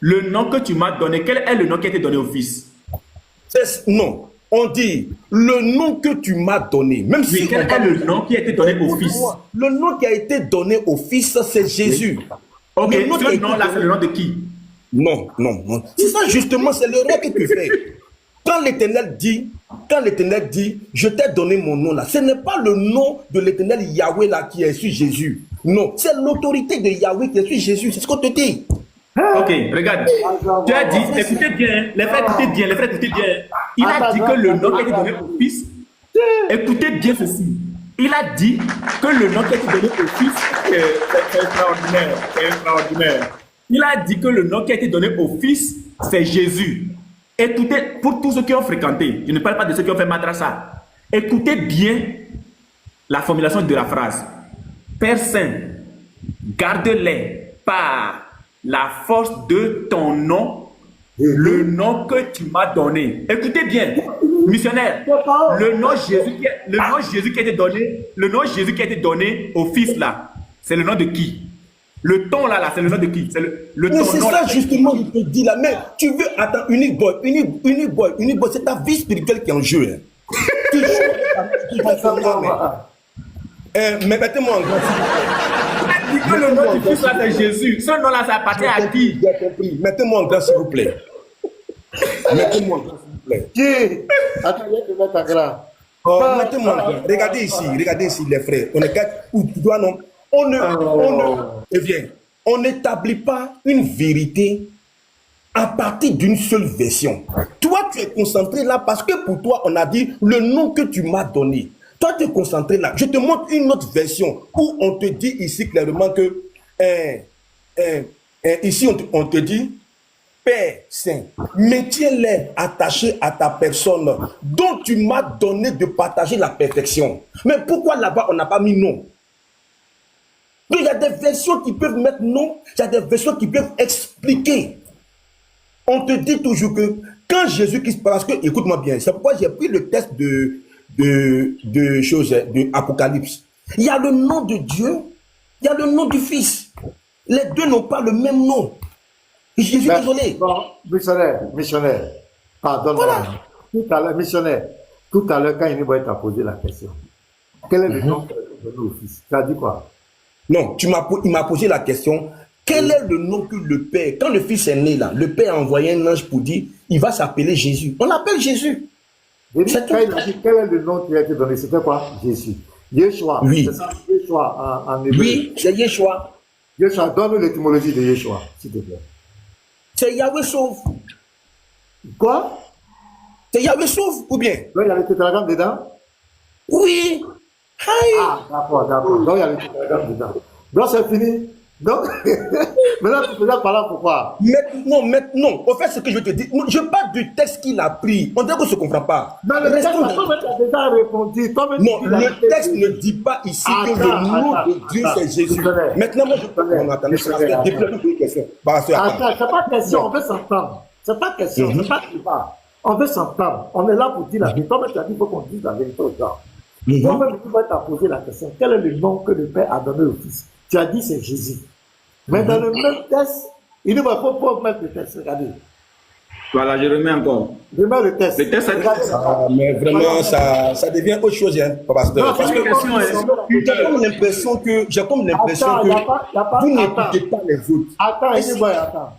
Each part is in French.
le nom que tu m'as donné, quel est le nom qui a été donné au Fils? Non, on dit le nom que tu m'as donné. Même Oui, si quel est le nom qui a été donné au Fils? Le nom qui a été donné au Fils, c'est Jésus. Ok, Le nom ce nom-là, c'est le nom de qui? Non, non, non. C'est ça justement, c'est l'erreur que tu fais. Quand l'Éternel dit, je t'ai donné mon nom là, ce n'est pas le nom de l'Éternel Yahweh là qui est sur Jésus. Non, c'est l'autorité de Yahweh qui est sur Jésus. C'est ce qu'on te dit. Ok, regarde. Tu as dit, écoutez bien, les frères écoutez bien, les frères écoutez bien. Il a dit que le nom qui a été donné au Fils, écoutez bien ceci. Il a dit que le nom qui a été donné au Fils, c'est extraordinaire, c'est extraordinaire. Il a dit que le nom qui a été donné au Fils, c'est Jésus. Écoutez, pour tous ceux qui ont fréquenté, je ne parle pas de ceux qui ont fait madrasa, écoutez bien la formulation de la phrase. Père Saint, garde-les par la force de ton nom, le nom que tu m'as donné. Écoutez bien, missionnaire, le nom Jésus qui a été donné, le nom Jésus qui a été donné au Fils là, c'est le nom de qui? Le ton là, c'est le nom de qui? C'est le ton. C'est ça là, justement, je te dis là. Mais tu veux, attends, unique boy, c'est ta vie spirituelle qui est en jeu. Hein. Tu mais mettez-moi en grâce. Il a dit que le nom du Fils là, c'est Jésus. Ce nom là, ça appartient à qui? J'ai compris. Mettez-moi en grâce, s'il vous plaît. Mettez-moi en grâce, s'il vous plaît. Qui? Attends, je vais te mettre en grâce. Mettez-moi en grâce. Regardez ici, les frères. On est quatre. Ou tu dois non. On n'établit pas une vérité à partir d'une seule version. Toi, tu es concentré là parce que pour toi, on a dit le nom que tu m'as donné. Toi, tu es concentré là. Je te montre une autre version où on te dit ici clairement que ici, on te dit Père Saint, maintiens-les attachés à ta personne dont tu m'as donné de partager la perfection. Mais pourquoi là-bas, on n'a pas mis non? Donc, il y a des versions qui peuvent mettre non, il y a des versions qui peuvent expliquer. On te dit toujours que quand Jésus-Christ, parce que, écoute-moi bien, c'est pourquoi j'ai pris le texte de Apocalypse. Il y a le nom de Dieu, il y a le nom du Fils. Les deux n'ont pas le même nom. Je suis désolé. Bon, missionnaire, pardonne-moi. Voilà. Tout à l'heure, missionnaire, tout à l'heure, quand il t'a posé la question, quel est le nom que tu as donné au Fils? Tu as dit quoi? Non, il m'a posé la question, quel est le nom que le Père, quand le Fils est né là, le Père a envoyé un ange pour dire, il va s'appeler Jésus. On l'appelle Jésus. Quand il a dit, quel est le nom qui a été donné? C'était quoi? Jésus. Yeshua. Oui. C'est ça, Yeshua en hébreu. Oui, c'est Yeshua. Yeshua, donne l'étymologie de Yeshua, s'il te plaît. C'est Yahweh sauve. Quoi? C'est Yahweh sauve ou bien? Donc il y a le tétragramme dedans? Oui. Hi. Ah, d'accord. Donc il y a le tétragramme dedans. Donc c'est fini. Donc, maintenant tu faisais par là pourquoi? Non. Au fait, ce que je te dis, je parle du texte qu'il a pris. On dirait qu'on ne se comprend pas. Non, le texte, toi-même, tu as déjà répondu. Non, le texte ne dit pas ici que le nom de Dieu, c'est Jésus. Maintenant, moi, je peux attendre. Je vais une question. Attends, c'est pas question, on veut s'entendre. C'est pas question, c'est pas débat. On veut s'entendre. On est là pour dire la vérité. Toi-même, tu as dit qu'il faut qu'on dise la vérité aux gens. Toi-même, tu vas te poser la question. Quel est le nom que le Père a donné au Fils? Tu as dit c'est Jésus. Mais dans le même texte, il ne va pas mettre le texte. Regardez. Voilà, je remets encore. Remets le texte. Le texte, mais vraiment, ça devient autre chose, hein, pasteur. Parce que j'ai comme l'impression que vous n'écoutez pas les autres. Attends. C'est grave.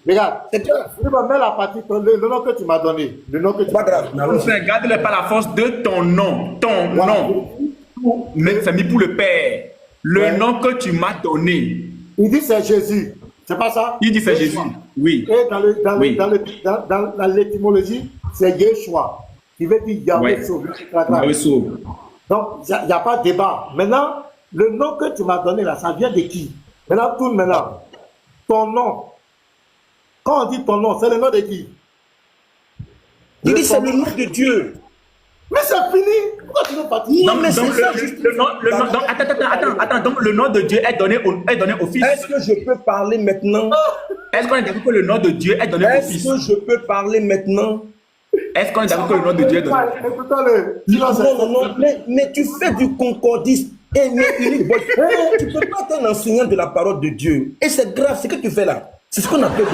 Regarde, c'est grave. Tu vas mettre la partie, le nom que tu m'as donné. Le nom que tu pas grave. Garde-les par la force de ton nom. Ton nom. Mais c'est mis pour le Père. Le nom que tu m'as donné. Il dit c'est Jésus. C'est pas ça? Il dit c'est Jésus. Oui. Et dans l'étymologie, c'est Yeshua. Qui veut dire Yahweh sauve. Yahweh sauve. Donc, il n'y a pas de débat. Maintenant, le nom que tu m'as donné là, ça vient de qui? Maintenant, tourne maintenant. Ton nom. Quand on dit ton nom, c'est le nom de qui? Il dit c'est le nom de Dieu. Mais c'est fini. Pourquoi tu veux partir? Non, mais c'est ça. Attends. Donc le nom de Dieu est donné au Fils. Est-ce que je peux parler maintenant? Est-ce qu'on est d'accord que le nom de Dieu est donné au Fils? Est-ce que je peux parler maintenant? Est-ce qu'on est d'accord que le nom de Dieu est donné au Fils? Écoutez-le. Non, mais tu fais du concordisme. Mais unique boy, tu ne peux pas être un enseignant de la parole de Dieu. Et c'est grave, ce que tu fais là. C'est ce qu'on appelle de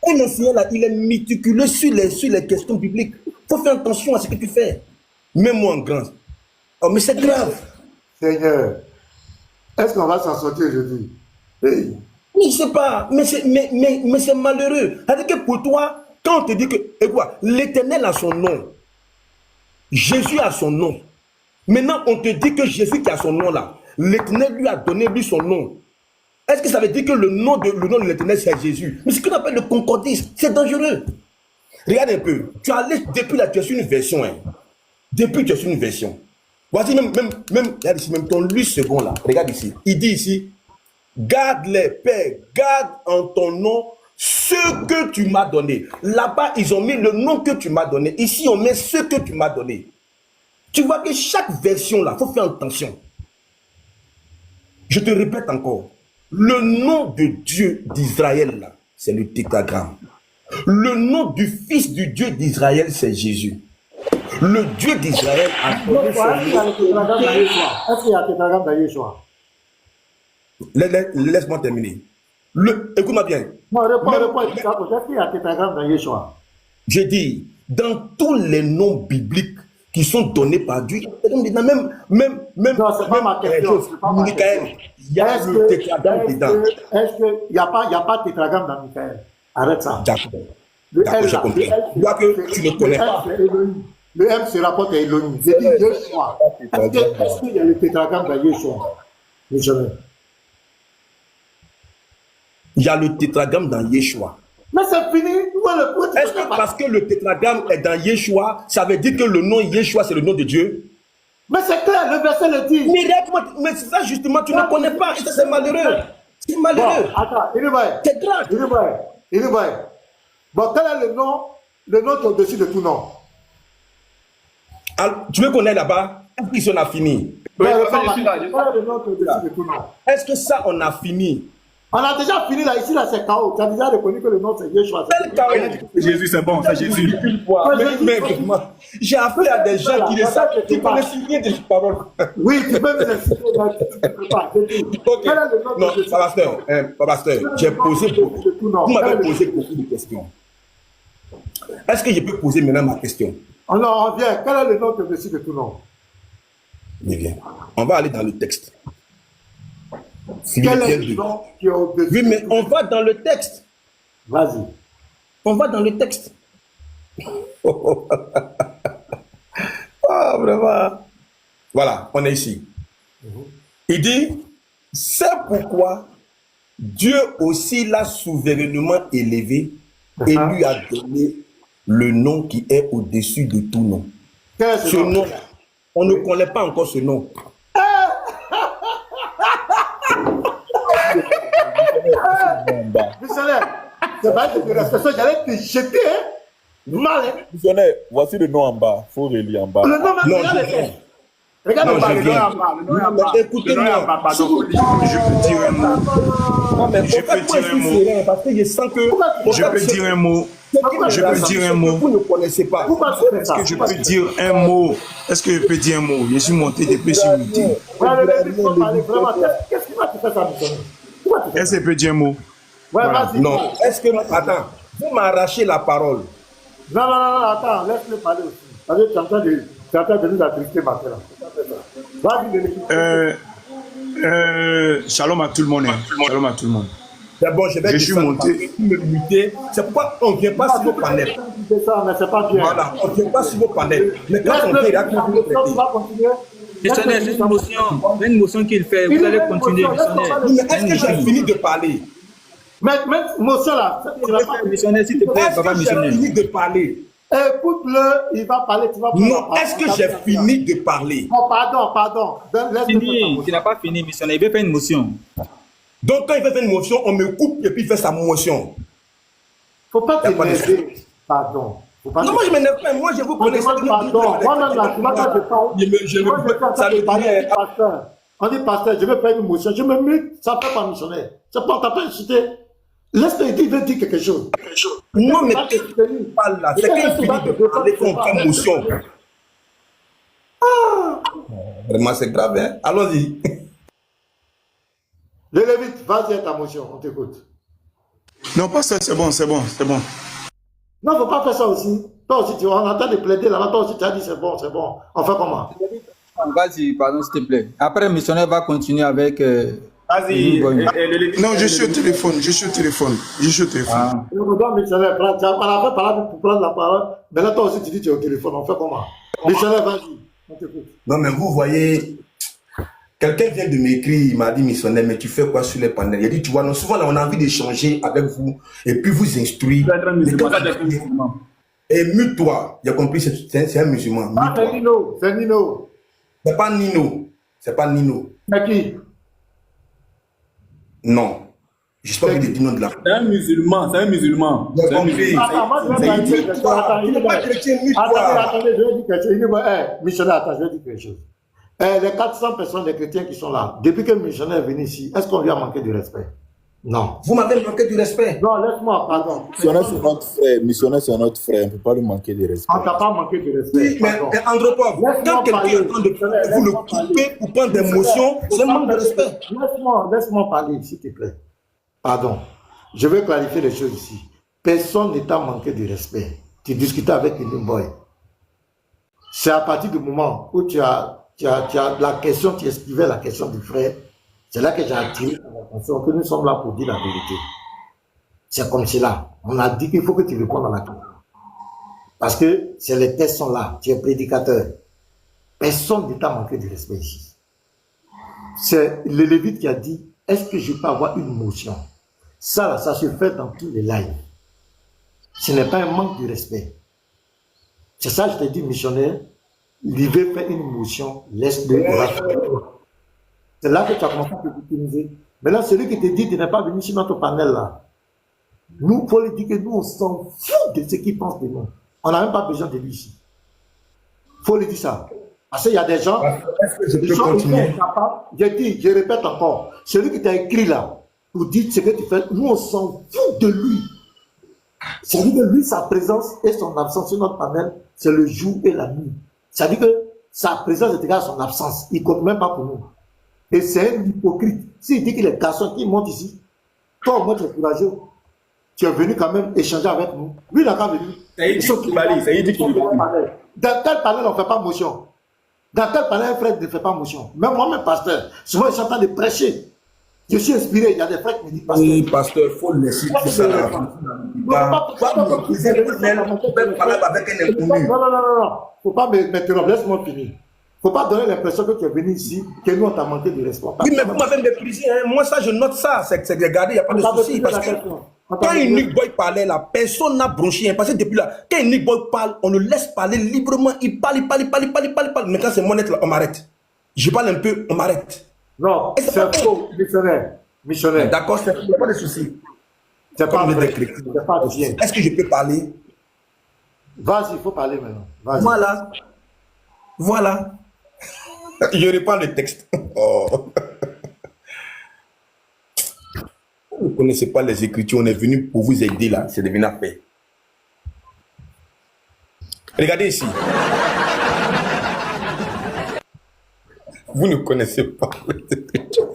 un enseignant là, il est méticuleux sur les questions bibliques. Il faut faire attention à ce que tu fais. Même moi en grand. Oh, mais c'est grave. Seigneur, est-ce qu'on va s'en sortir aujourd'hui? Hey. Mais je ne sais pas, mais c'est malheureux. C'est-à-dire que pour toi, quand on te dit que, et quoi, l'Éternel a son nom, Jésus a son nom. Maintenant, on te dit que Jésus qui a son nom là, l'Éternel lui a donné lui son nom. Est-ce que ça veut dire que le nom de l'Éternel c'est Jésus? Mais ce qu'on appelle le concordisme, c'est dangereux. Regarde un peu, tu as depuis là, tu es sur une version. Hein. Depuis, tu es sur une version. Voici même, regarde ici, même ton 8 secondes là. Regarde ici. Il dit ici, garde les Père, garde en ton nom ce que tu m'as donné. Là-bas, ils ont mis le nom que tu m'as donné. Ici, on met ce que tu m'as donné. Tu vois que chaque version là, il faut faire attention. Je te répète encore. Le nom de Dieu d'Israël là, c'est le tétragramme. Le nom du Fils du Dieu d'Israël, c'est Jésus. Le Dieu d'Israël a donné son nom. Est-ce qu'il y a un tétragramme dans Yeshua? Laisse-moi terminer. Écoute-moi bien. Non, réponds. Est-ce qu'il y a un tétragramme dans Yeshua? Je dis, dans tous les noms bibliques qui sont donnés par Dieu, même non, c'est pas ma question. Michael, il y a le tétragramme dedans. Est-ce qu'il n'y a pas de tétragramme dans Michael? Arrête ça. D'accord, j'ai compris. Je vois que tu ne connais pas. Le M se rapporte à Elohim. J'ai dit Yeshua. Est-ce qu'il y a le tétragramme dans Yeshua? Il y a le tétragramme dans Yeshua. Mais c'est fini. Est-ce que parce que le tétragramme est dans Yeshua, ça veut dire que le nom Yeshua, c'est le nom de Dieu? Mais c'est clair, le verset le dit. Mais c'est ça justement, tu ne connais pas. Et ça, c'est malheureux. C'est malheureux. Bon, attends, c'est grave. Bon, quel est le nom qui est au-dessus de tout nom? Alors, tu veux qu'on est là-bas? Est-ce qu'on a fini? Quel est le nom qui est au-dessus de tout nom? Est-ce que ça, on a fini? On a déjà fini là, ici là c'est chaos. Tu as déjà reconnu que le nom c'est Yeshua. Jésus c'est bon, c'est Jésus. Mais j'ai affaire à des gens qui ne savent pas, qui connaissent rien des paroles. Oui, tu peux me laisser. Ok, non, pasteur, j'ai posé beaucoup. Vous m'avez posé beaucoup de questions. Est-ce que je peux poser maintenant ma question? Oh non, on vient. Quel est le nom qui est au-dessus de tout nom? Bien. On va aller dans le texte. Quel est le nom qui est au-dessus? Oui, mais on va dans le texte. Vas-y. On va dans le texte. Ah, vraiment. Voilà, on est ici. Il dit, c'est pourquoi Dieu aussi l'a souverainement élevé et lui a donné le nom qui est au-dessus de tout nom. Ce nom, on ne connaît pas encore ce nom. C'est pas que respect, j'allais te jeter, hein? Mal, hein? Missionnaire, voici le nom en bas. Faut relire en bas. Le nom, Non, regarde non, le je viens. Écoutez-moi. Je peux dire un mot. Non, mais Je peux dire un mot. parce que je sens que... Je peux dire un mot. Je peux dire un mot. Vous ne connaissez pas. Est-ce que je peux dire un mot? Est-ce que je peux dire un mot? Je suis monté depuis sur le thé. Qu'est-ce qui va te faire ça, missionnaire? Est-ce que je peux dire un mot? Ouais, vas-y. Non. Est-ce que... Attends. Vous m'arrachez la parole. Non, attends, laisse-le parler aussi. Parce que tu es en train de nous attrister maintenant. Vas-y, Shalom à tout le monde. Shalom à tout le monde. C'est bon, je suis monté. Me limiter. C'est pourquoi on ne vient pas sur vos panels. C'est ça, mais c'est pas bien. Voilà, on ne vient pas sur vos panels. Mais quand on fait, on va continuer. Missionnaire, c'est une motion qu'il fait. Vous allez continuer, missionnaire. Mais est-ce que j'ai fini de parler? Mais motion là, Missionnaire, s'il te plaît, Est-ce papa que j'ai missionnaire. fini de parler? Écoute-le, il va parler, tu vas pouvoir Non, parler. est-ce que j'ai fini de parler? Oh, pardon. Fini, tu n'as pas fini, missionnaire. Il veut faire une motion. Donc, quand il fait une motion, on me coupe et puis il fait sa motion. Faut pas t'énerver. Pardon. Non, moi je m'énerve pas. Moi, je vous connais. Pardon. Moi-même là, tu m'as pas de temps. Ça me paraît. On dit pasteur, je vais faire une motion. Je me mets, ça fait pas missionnaire. C'est pas, t'as pas incité. Laisse-le dire, il veut dire quelque chose. Non, mais tu parles là. C'est qu'il finit de parler qu'on fait motion. Vraiment, c'est grave, hein? Allons-y. Le Lévite, vas-y à ta motion, on t'écoute. Non, pas ça, c'est bon, c'est bon, c'est bon. Non, il ne faut pas faire ça aussi. Toi aussi, on entend de plaider là-bas, toi aussi, tu as dit c'est bon, c'est bon. On fait comment? Vas-y, pardon, s'il te plaît. Après, le missionnaire va continuer avec. Vas-y. Non, je suis au téléphone, je suis au téléphone, je suis au téléphone. Ah. Le missionnaire, tu as parlé pour prendre la parole. Mais là, toi aussi, tu dis que tu es au téléphone, on fait comment? Missionnaire, vas-y, on t'écoute. Non, mais vous voyez, quelqu'un vient de m'écrire, il m'a dit, missionnaire, mais tu fais quoi sur les panels? Il a dit, tu vois, non, souvent, là, on a envie d'échanger avec vous et puis vous instruire. Et mute-toi. Il a compris, c'est un musulman. Ah, c'est Nino, c'est Nino. C'est pas Nino. C'est pas Nino. C'est qui? Non. Je ne sais pas vous dire nom de la. C'est un musulman, c'est un musulman. Il a compris. Attends, moi, je vais C'est dire quelque chose. Attends, il n'est pas chrétien, mute-toi. Attendez, je vais dire quelque chose. Missionnaire, attends, je vais dire quelque chose. Les 400 personnes, les chrétiens qui sont là, depuis que le missionnaire est venu ici, est-ce qu'on lui a manqué de respect? Non. Vous m'avez manqué du respect. Non, laisse-moi, pardon. Missionnaire, c'est notre frère. Missionnaire, c'est notre frère. On ne peut pas lui manquer de respect. On t'a pas manqué de respect. Oui, mais Andropov, quand quelqu'un est en train de vous le couper pour prendre des motions, c'est un manque de respect. Laisse-moi parler, s'il te plaît. Pardon. Je vais clarifier les choses ici. Personne n'est t'a manqué de respect. Tu discutais avec une boy. C'est à partir du moment où tu as la question, tu esquivais la question du frère. C'est là que j'ai attiré l'attention que nous sommes là pour dire la vérité. C'est comme cela. On a dit qu'il faut que tu répondes à la question. Parce que les tests sont là. Tu es prédicateur. Personne ne t'a manqué de respect ici. C'est le Lévite qui a dit, est-ce que je peux avoir une motion? Ça se fait dans tous les lives. Ce n'est pas un manque de respect. C'est ça, je t'ai dit, missionnaire, il veut faire une motion, laisse-le. C'est là que tu as commencé à t'utiliser. Maintenant, celui qui te dit qu'il n'est pas venu sur notre panel là, nous, il faut lui dire que nous, on s'en fout de ce qu'il pense de nous. On n'a même pas besoin de lui ici. Il faut lui dire ça. Parce qu'il y a des gens, Est-ce que je peux continuer? je répète encore, celui qui t'a écrit là, pour dire ce que tu fais, nous, on s'en fout de lui. C'est-à-dire que lui, sa présence et son absence sur notre panel, c'est le jour et la nuit. C'est-à-dire que sa présence est égale à son absence. Il ne compte même pas pour nous. Et c'est un hypocrite. S'il dit qu'il est garçon qui monte ici, toi au moins tu es courageux. Tu es venu quand même échanger avec nous. Lui, il n'a pas venu. Dans tel panel, on ne fait pas motion. Dans tel panel, un frère ne fait pas motion. Même moi-même, pasteur, souvent je suis en train de prêcher. Je suis inspiré, il y a des frères qui me disent, pasteur. Oui, pasteur, il faut laisser tout ça là. Non. Faut pas m'interrompre, laisse-moi finir. Faut pas donner l'impression que tu es venu ici, que nous on t'a manqué de respect. Oui, mais vous m'avez méprisé, hein. Moi ça je note ça, c'est regardez, il n'y a pas de souci. Parce que quand une Nick Boy parlait là, personne n'a bronché, hein, parce que depuis là, quand une Nick Boy parle, on le laisse parler librement, il parle. Maintenant c'est mon être là, on m'arrête. Je parle un peu, on m'arrête. Non, c'est faux, missionnaire. D'accord, il n'y a pas de souci. C'est pas vrai. C'est pas bien. Est-ce que je peux parler? Vas-y, il faut parler maintenant. Voilà. Je reprends le texte. Oh. Vous ne connaissez pas les Écritures, on est venu pour vous aider là, c'est devenu à paix. Regardez ici. Vous ne connaissez pas les Écritures.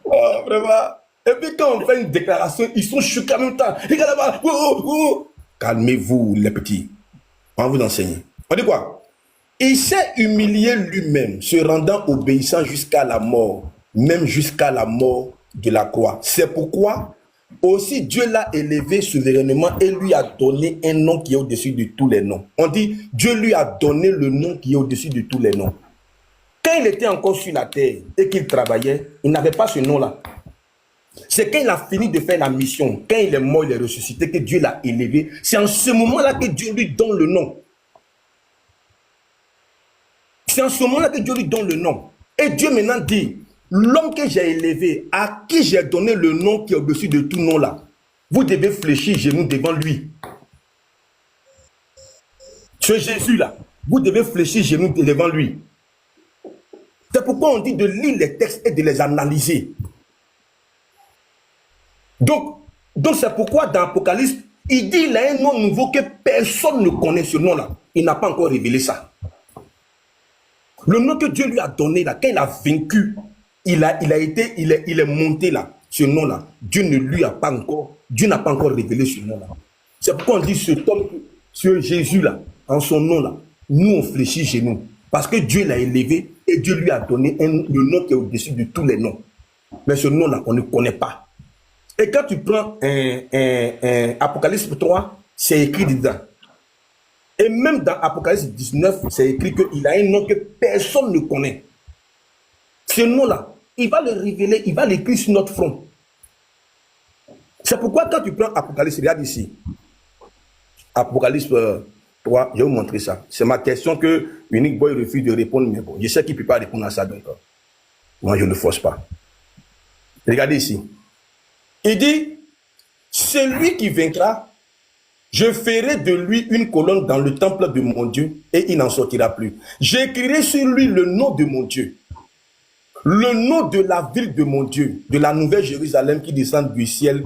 Oh, vraiment. Et puis quand on fait une déclaration, ils sont choqués en même temps. Regardez là-bas. Calmez-vous les petits. On va vous enseigner. On dit quoi? Il s'est humilié lui-même, se rendant obéissant jusqu'à la mort, même jusqu'à la mort de la croix. C'est pourquoi aussi Dieu l'a élevé souverainement et lui a donné un nom qui est au-dessus de tous les noms. On dit, Dieu lui a donné le nom qui est au-dessus de tous les noms. Quand il était encore sur la terre et qu'il travaillait, il n'avait pas ce nom-là. C'est quand il a fini de faire la mission, quand il est mort, il est ressuscité, que Dieu l'a élevé. C'est en ce moment-là que Dieu lui donne le nom. C'est en ce moment-là que Dieu lui donne le nom. Et Dieu maintenant dit, l'homme que j'ai élevé, à qui j'ai donné le nom qui est au-dessus de tout nom là, vous devez fléchir genoux devant lui. Ce Jésus-là, vous devez fléchir genoux devant lui. C'est pourquoi on dit de lire les textes et de les analyser. Donc c'est pourquoi dans l'Apocalypse, il dit il a un nom nouveau que personne ne connaît ce nom-là. Il n'a pas encore révélé ça. Le nom que Dieu lui a donné là, quand il a vaincu, il est monté là, ce nom-là. Dieu n'a pas encore révélé ce nom-là. C'est pourquoi on dit ce Jésus-là, en son nom-là, nous on fléchit chez nous. Parce que Dieu l'a élevé et Dieu lui a donné le nom qui est au-dessus de tous les noms. Mais ce nom-là, on ne connaît pas. Et quand tu prends Apocalypse 3, c'est écrit dedans. Et même dans Apocalypse 19, c'est écrit qu'il a un nom que personne ne connaît. Ce nom-là, il va le révéler, il va l'écrire sur notre front. C'est pourquoi quand tu prends Apocalypse, regarde ici. Apocalypse 3, je vais vous montrer ça. C'est ma question que Unique Boy refuse de répondre, mais bon, je sais qu'il ne peut pas répondre à ça, donc moi je ne le force pas. Regardez ici. Il dit, celui qui vaincra, je ferai de lui une colonne dans le temple de mon Dieu et il n'en sortira plus. J'écrirai sur lui le nom de mon Dieu, le nom de la ville de mon Dieu, de la nouvelle Jérusalem qui descend du ciel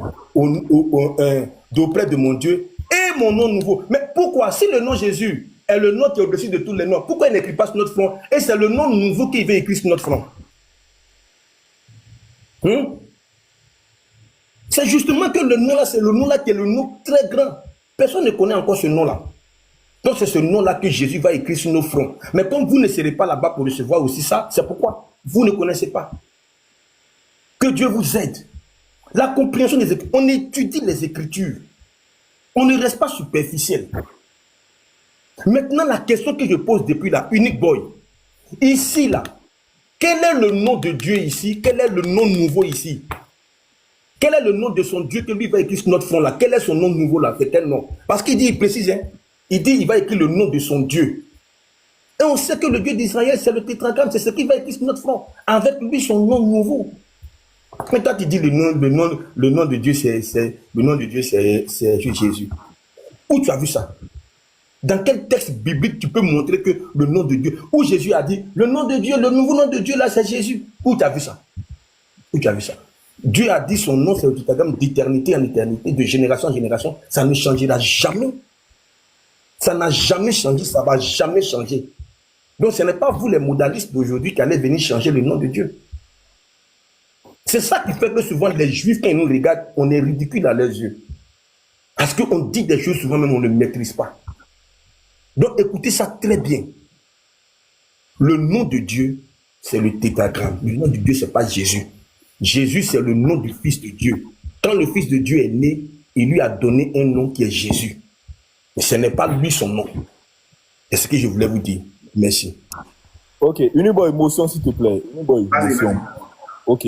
d'auprès de mon Dieu et mon nom nouveau. Mais pourquoi? Si le nom Jésus est le nom qui est au-dessus de tous les noms, pourquoi il n'écrit pas sur notre front? Et c'est le nom nouveau qu'il va écrire sur notre front. C'est justement que le nom là, c'est le nom là qui est le nom très grand. Personne ne connaît encore ce nom-là. Donc c'est ce nom-là que Jésus va écrire sur nos fronts. Mais comme vous ne serez pas là-bas pour recevoir aussi ça, c'est pourquoi vous ne connaissez pas. Que Dieu vous aide. La compréhension des Écritures. On étudie les Écritures. On ne reste pas superficiel. Maintenant, la question que je pose depuis là, Unique Boy. Ici, là, quel est le nom de Dieu ici? Quel est le nom nouveau ici? Quel est le nom de son Dieu que lui va écrire sur notre front là? Quel est son nom nouveau là? C'est quel nom? Parce qu'il dit, il précise, hein? Il dit, il va écrire le nom de son Dieu. Et on sait que le Dieu d'Israël, c'est le tétragramme, c'est ce qu'il va écrire sur notre front. Avec lui, son nom nouveau. Mais toi, tu dis le nom de Dieu, c'est Jésus. Où tu as vu ça? Dans quel texte biblique tu peux montrer que le nom de Dieu, où Jésus a dit, le nom de Dieu, le nouveau nom de Dieu là, c'est Jésus? Où tu as vu ça? Où tu as vu ça? Dieu a dit son nom, c'est le tétragramme d'éternité en éternité, de génération en génération. Ça ne changera jamais. Ça n'a jamais changé, ça ne va jamais changer. Donc ce n'est pas vous les modalistes d'aujourd'hui qui allez venir changer le nom de Dieu. C'est ça qui fait que souvent les Juifs, quand ils nous regardent, on est ridicule à leurs yeux. Parce qu'on dit des choses souvent même on ne maîtrise pas. Donc écoutez ça très bien. Le nom de Dieu, c'est le tétragramme. Le nom de Dieu, ce n'est pas Jésus. Jésus, c'est le nom du Fils de Dieu. Quand le Fils de Dieu est né, il lui a donné un nom qui est Jésus. Mais ce n'est pas lui son nom. C'est ce que je voulais vous dire. Merci. Ok, une bonne émotion, s'il te plaît. Une bonne émotion. Ok.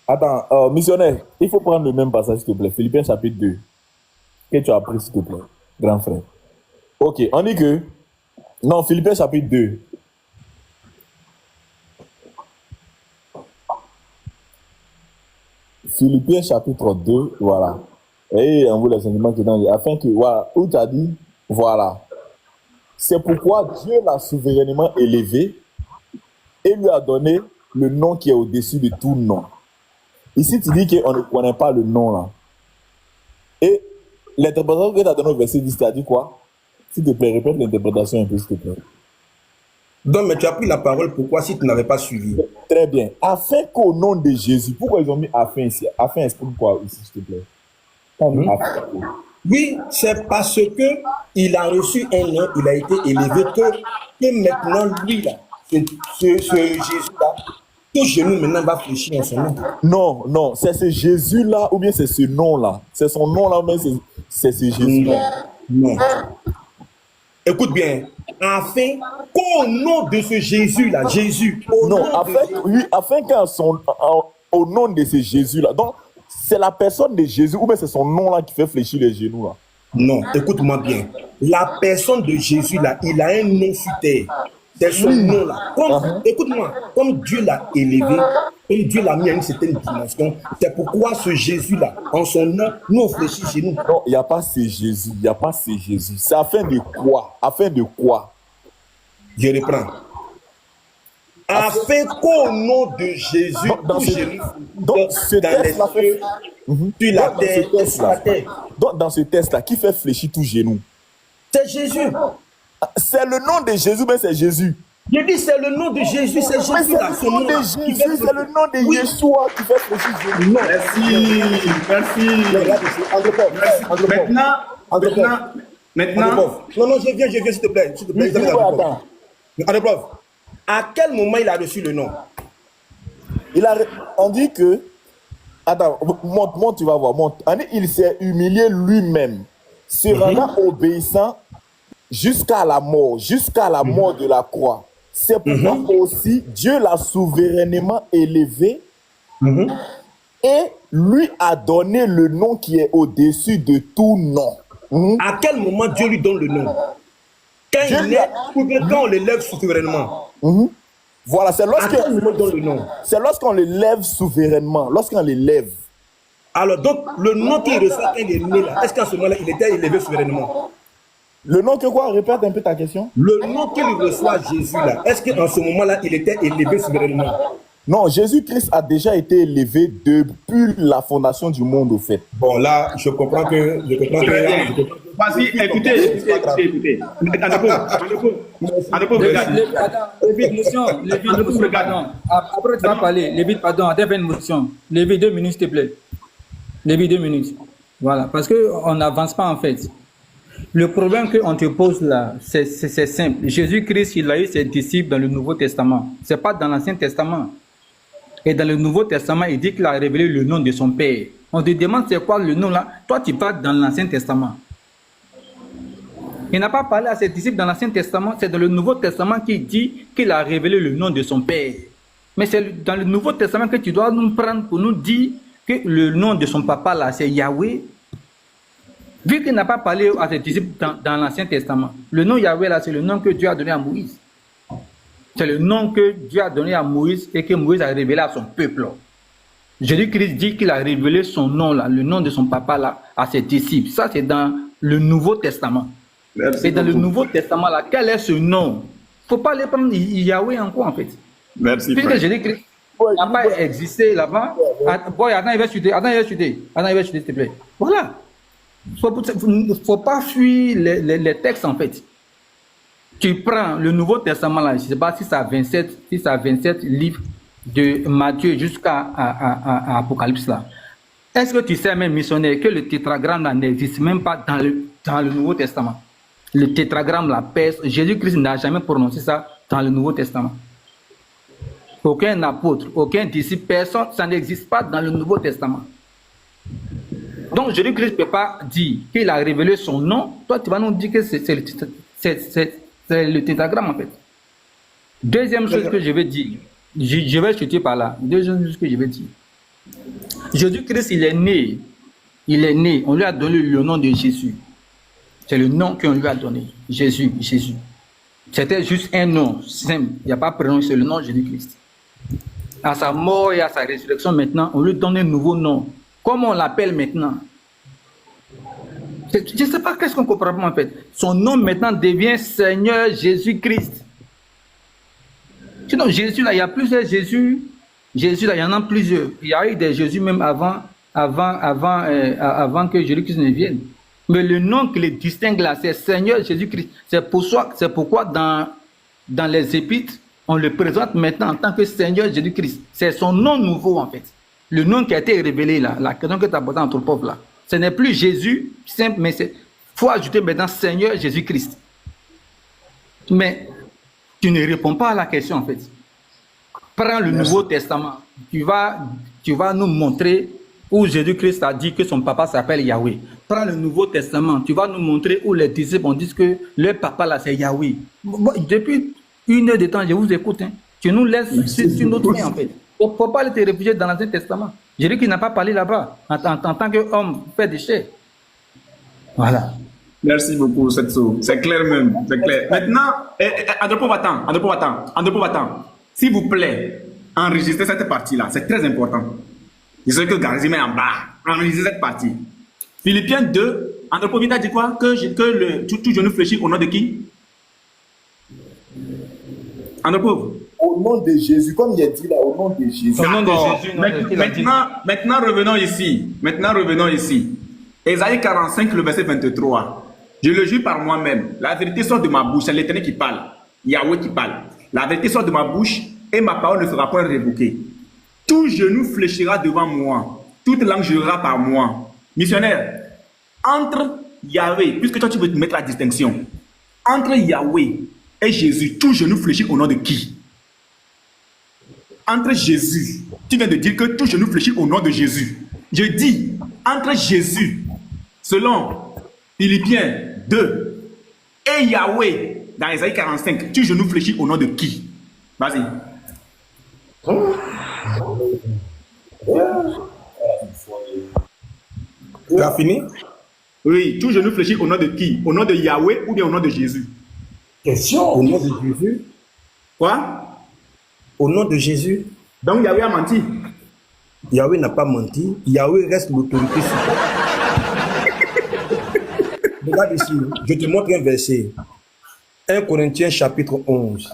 Attends, missionnaire, il faut prendre le même passage, s'il te plaît. Philippiens chapitre 2. Que tu as appris, s'il te plaît, grand frère. Ok, on dit que... Non, Philippiens chapitre 2. Philippiens chapitre 2, voilà. Et on vous les sentiments qui sont afin que, voilà, où tu as dit, voilà. C'est pourquoi Dieu l'a souverainement élevé et lui a donné le nom qui est au-dessus de tout nom. Ici, tu dis qu'on ne connaît pas le nom là. Et l'interprétation que tu as donnée au verset 10, tu as dit quoi? S'il te plaît, répète l'interprétation un peu, s'il te plaît. Donc, mais tu as pris la parole, pourquoi si tu n'avais pas suivi? Très bien. Afin qu'au nom de Jésus, pourquoi ils ont mis afin ici? Afin, explique quoi ici, s'il te plaît? Oui, c'est parce que il a reçu un nom, il a été élevé, que maintenant, lui, là, ce Jésus-là, tout genou maintenant va fléchir en son nom. Non, non, c'est ce Jésus-là, ou bien c'est ce nom-là. C'est son nom-là, mais c'est ce Jésus-là. Non. Écoute bien, afin qu'au nom de ce Jésus-là, Jésus, non, afin au nom de ce Jésus-là. Donc, c'est la personne de Jésus, ou bien c'est son nom-là qui fait fléchir les genoux, là. Non, écoute-moi bien. La personne de Jésus-là, il a un nom sur terre. C'est son nom-là. Écoute-moi, comme Dieu l'a élevé, et Dieu l'a mis à une certaine dimension, c'est pourquoi ce Jésus-là, en son nom, nous on fléchit chez nous. Non, il n'y a pas ce Jésus, il n'y a pas ce Jésus. C'est afin de quoi? Afin de quoi? Je reprends. Afin qu'au nom de Jésus, dans ce texte-là, puis la terre, dans ce texte-là, qui fait fléchir tout genou? c'est Jésus. C'est le nom de Jésus, mais c'est Jésus. Je dis, c'est le nom de Jésus, c'est Mais Jésus c'est là, le ce nom de nom-là, qui fait Jésus, c'est le nom de Yeshua qui fait fléchir Jésus. Non, Merci. regarde ici, Andropov. Maintenant, Non, je viens, s'il te plaît. S'il te plaît, Oui, attends. Andropov, à quel moment il a reçu le nom? On dit que, attends, monte, tu vas voir, monte. On dit, il s'est humilié lui-même, se rendant obéissant jusqu'à la mort de la croix. C'est pourquoi aussi Dieu l'a souverainement élevé et lui a donné le nom qui est au-dessus de tout nom. À quel moment Dieu lui donne le nom? Quand Dieu il lui est, a- ou bien quand on l'élève souverainement. Voilà, c'est À quel moment il donne le nom? lorsqu'on l'élève souverainement, lorsqu'on l'élève. Alors, donc, le nom qu'il reçoit quand il est né là, est-ce qu'en ce moment-là, il était élevé souverainement? Le nom que quoi? Répète un peu ta question. Le nom qu'il reçoit Jésus là, est-ce qu'en ce moment-là, il était élevé souverainement? Non, Jésus-Christ a déjà été élevé depuis la fondation du monde, au fait. Bon, là, je comprends que. vas-y, écoutez. Andropov, regarde. Lévite, motion. Pardon. Après, tu vas parler. Lévite, pardon. Attends, fais une motion. Lévite, 2 minutes, s'il te plaît. Lévite, 2 minutes. Voilà. Parce qu'on n'avance pas, en fait. Le problème qu'on te pose là, c'est simple. Jésus-Christ, il a eu ses disciples dans le Nouveau Testament. Ce n'est pas dans l'Ancien Testament. Et dans le Nouveau Testament, il dit qu'il a révélé le nom de son Père. On te demande c'est quoi le nom là. Toi, tu parles dans l'Ancien Testament. Il n'a pas parlé à ses disciples dans l'Ancien Testament. C'est dans le Nouveau Testament qu'il dit qu'il a révélé le nom de son Père. Mais c'est dans le Nouveau Testament que tu dois nous prendre pour nous dire que le nom de son papa là, c'est Yahweh. Vu qu'il n'a pas parlé à ses disciples dans l'Ancien Testament, le nom Yahweh là, c'est le nom que Dieu a donné à Moïse. C'est le nom que Dieu a donné à Moïse et que Moïse a révélé à son peuple. Jésus-Christ dit qu'il a révélé son nom là, le nom de son papa là, à ses disciples. Ça, c'est dans le Nouveau Testament. Et dans le Nouveau Testament là, quel est ce nom? Il ne faut pas les prendre Yahweh encore en fait. Merci. Puisque Jésus-Christ n'a pas existé là-bas. Attends, il va chuter, s'il te plaît. Voilà. Il ne faut pas fuir les textes en fait. Tu prends le Nouveau Testament là, je ne sais pas si c'est à 27 livres de Matthieu jusqu'à Apocalypse là. Est-ce que tu sais même missionnaire que le tétragramme là n'existe même pas dans le Nouveau Testament? Le tétragramme là, Jésus-Christ n'a jamais prononcé ça dans le Nouveau Testament. Aucun apôtre, aucun disciple, personne, ça n'existe pas dans le Nouveau Testament. Donc Jésus-Christ ne peut pas dire qu'il a révélé son nom. Toi, tu vas nous dire que c'est le tétragramme en fait. Deuxième chose que je vais dire, je vais chuter par là. Deuxième chose que je vais dire. Jésus-Christ, il est né, on lui a donné le nom de Jésus. C'est le nom qu'on lui a donné, Jésus. C'était juste un nom simple, il n'y a pas prénom, c'est le nom de Jésus-Christ. À sa mort et à sa résurrection maintenant, on lui donne un nouveau nom. Comment on l'appelle maintenant? Je ne sais pas qu'est-ce qu'on comprend en fait. Son nom maintenant devient Seigneur Jésus-Christ. Sinon, Jésus, là, il y a plusieurs Jésus. Jésus, là, il y en a plusieurs. Il y a eu des Jésus même avant que Jésus-Christ ne vienne. Mais le nom qui les distingue là, c'est Seigneur Jésus-Christ. C'est pourquoi dans les épîtres, on le présente maintenant en tant que Seigneur Jésus-Christ. C'est son nom nouveau en fait. Le nom qui a été révélé là, la question que tu as posée entre le pauvre là. Ce n'est plus Jésus, simple, mais il faut ajouter maintenant Seigneur Jésus-Christ. Mais tu ne réponds pas à la question en fait. Prends le Nouveau Testament. Tu vas nous montrer où Jésus-Christ a dit que son papa s'appelle Yahweh. Prends le Nouveau Testament. Tu vas nous montrer où les disciples ont dit que leur papa là c'est Yahweh. Depuis 1 heure de temps, je vous écoute. Hein. Tu nous laisses sur notre main en fait. Il ne faut pas te réfugier dans l'Ancien Testament. Jésus qui n'a pas parlé là-bas en tant qu'homme fait des chair. Voilà. Merci beaucoup, Setso. C'est clair même. C'est clair. Maintenant, Andropov, attends. S'il vous plaît, enregistrez cette partie-là. C'est très important. Je sais que Gazi met en bas. Enregistrez cette partie. Philippiens 2, Andropov a dit quoi? Que tout genou fléchit au nom de qui? Andropov. Au nom de Jésus, comme il a dit là, au nom de Jésus. Au nom de Jésus. Maintenant, revenons ici. Ésaïe 45, le verset 23. Je le jure par moi-même. La vérité sort de ma bouche. C'est l'Éternel qui parle. Yahweh qui parle. La vérité sort de ma bouche et ma parole ne sera point révoquée. Tout genou fléchira devant moi. Toute langue jurera par moi. Missionnaire, entre Yahweh, puisque toi tu veux te mettre la distinction, entre Yahweh et Jésus, tout genou fléchit au nom de qui? Entre Jésus, tu viens de dire que tout genou fléchit au nom de Jésus. Je dis, entre Jésus, selon Philippiens 2, et Yahweh, dans Isaïe 45, tout genou fléchit au nom de qui? Vas-y. Tu as fini? Oui, tout genou fléchit au nom de qui? Au nom de Yahweh ou bien au nom de Jésus? Question. Au nom de Jésus. Quoi? Au nom de Jésus. Donc Yahweh a menti. Yahweh n'a pas menti. Yahweh reste l'autorité suprême. Regarde ici, je te montre un verset. 1 Corinthiens chapitre 11.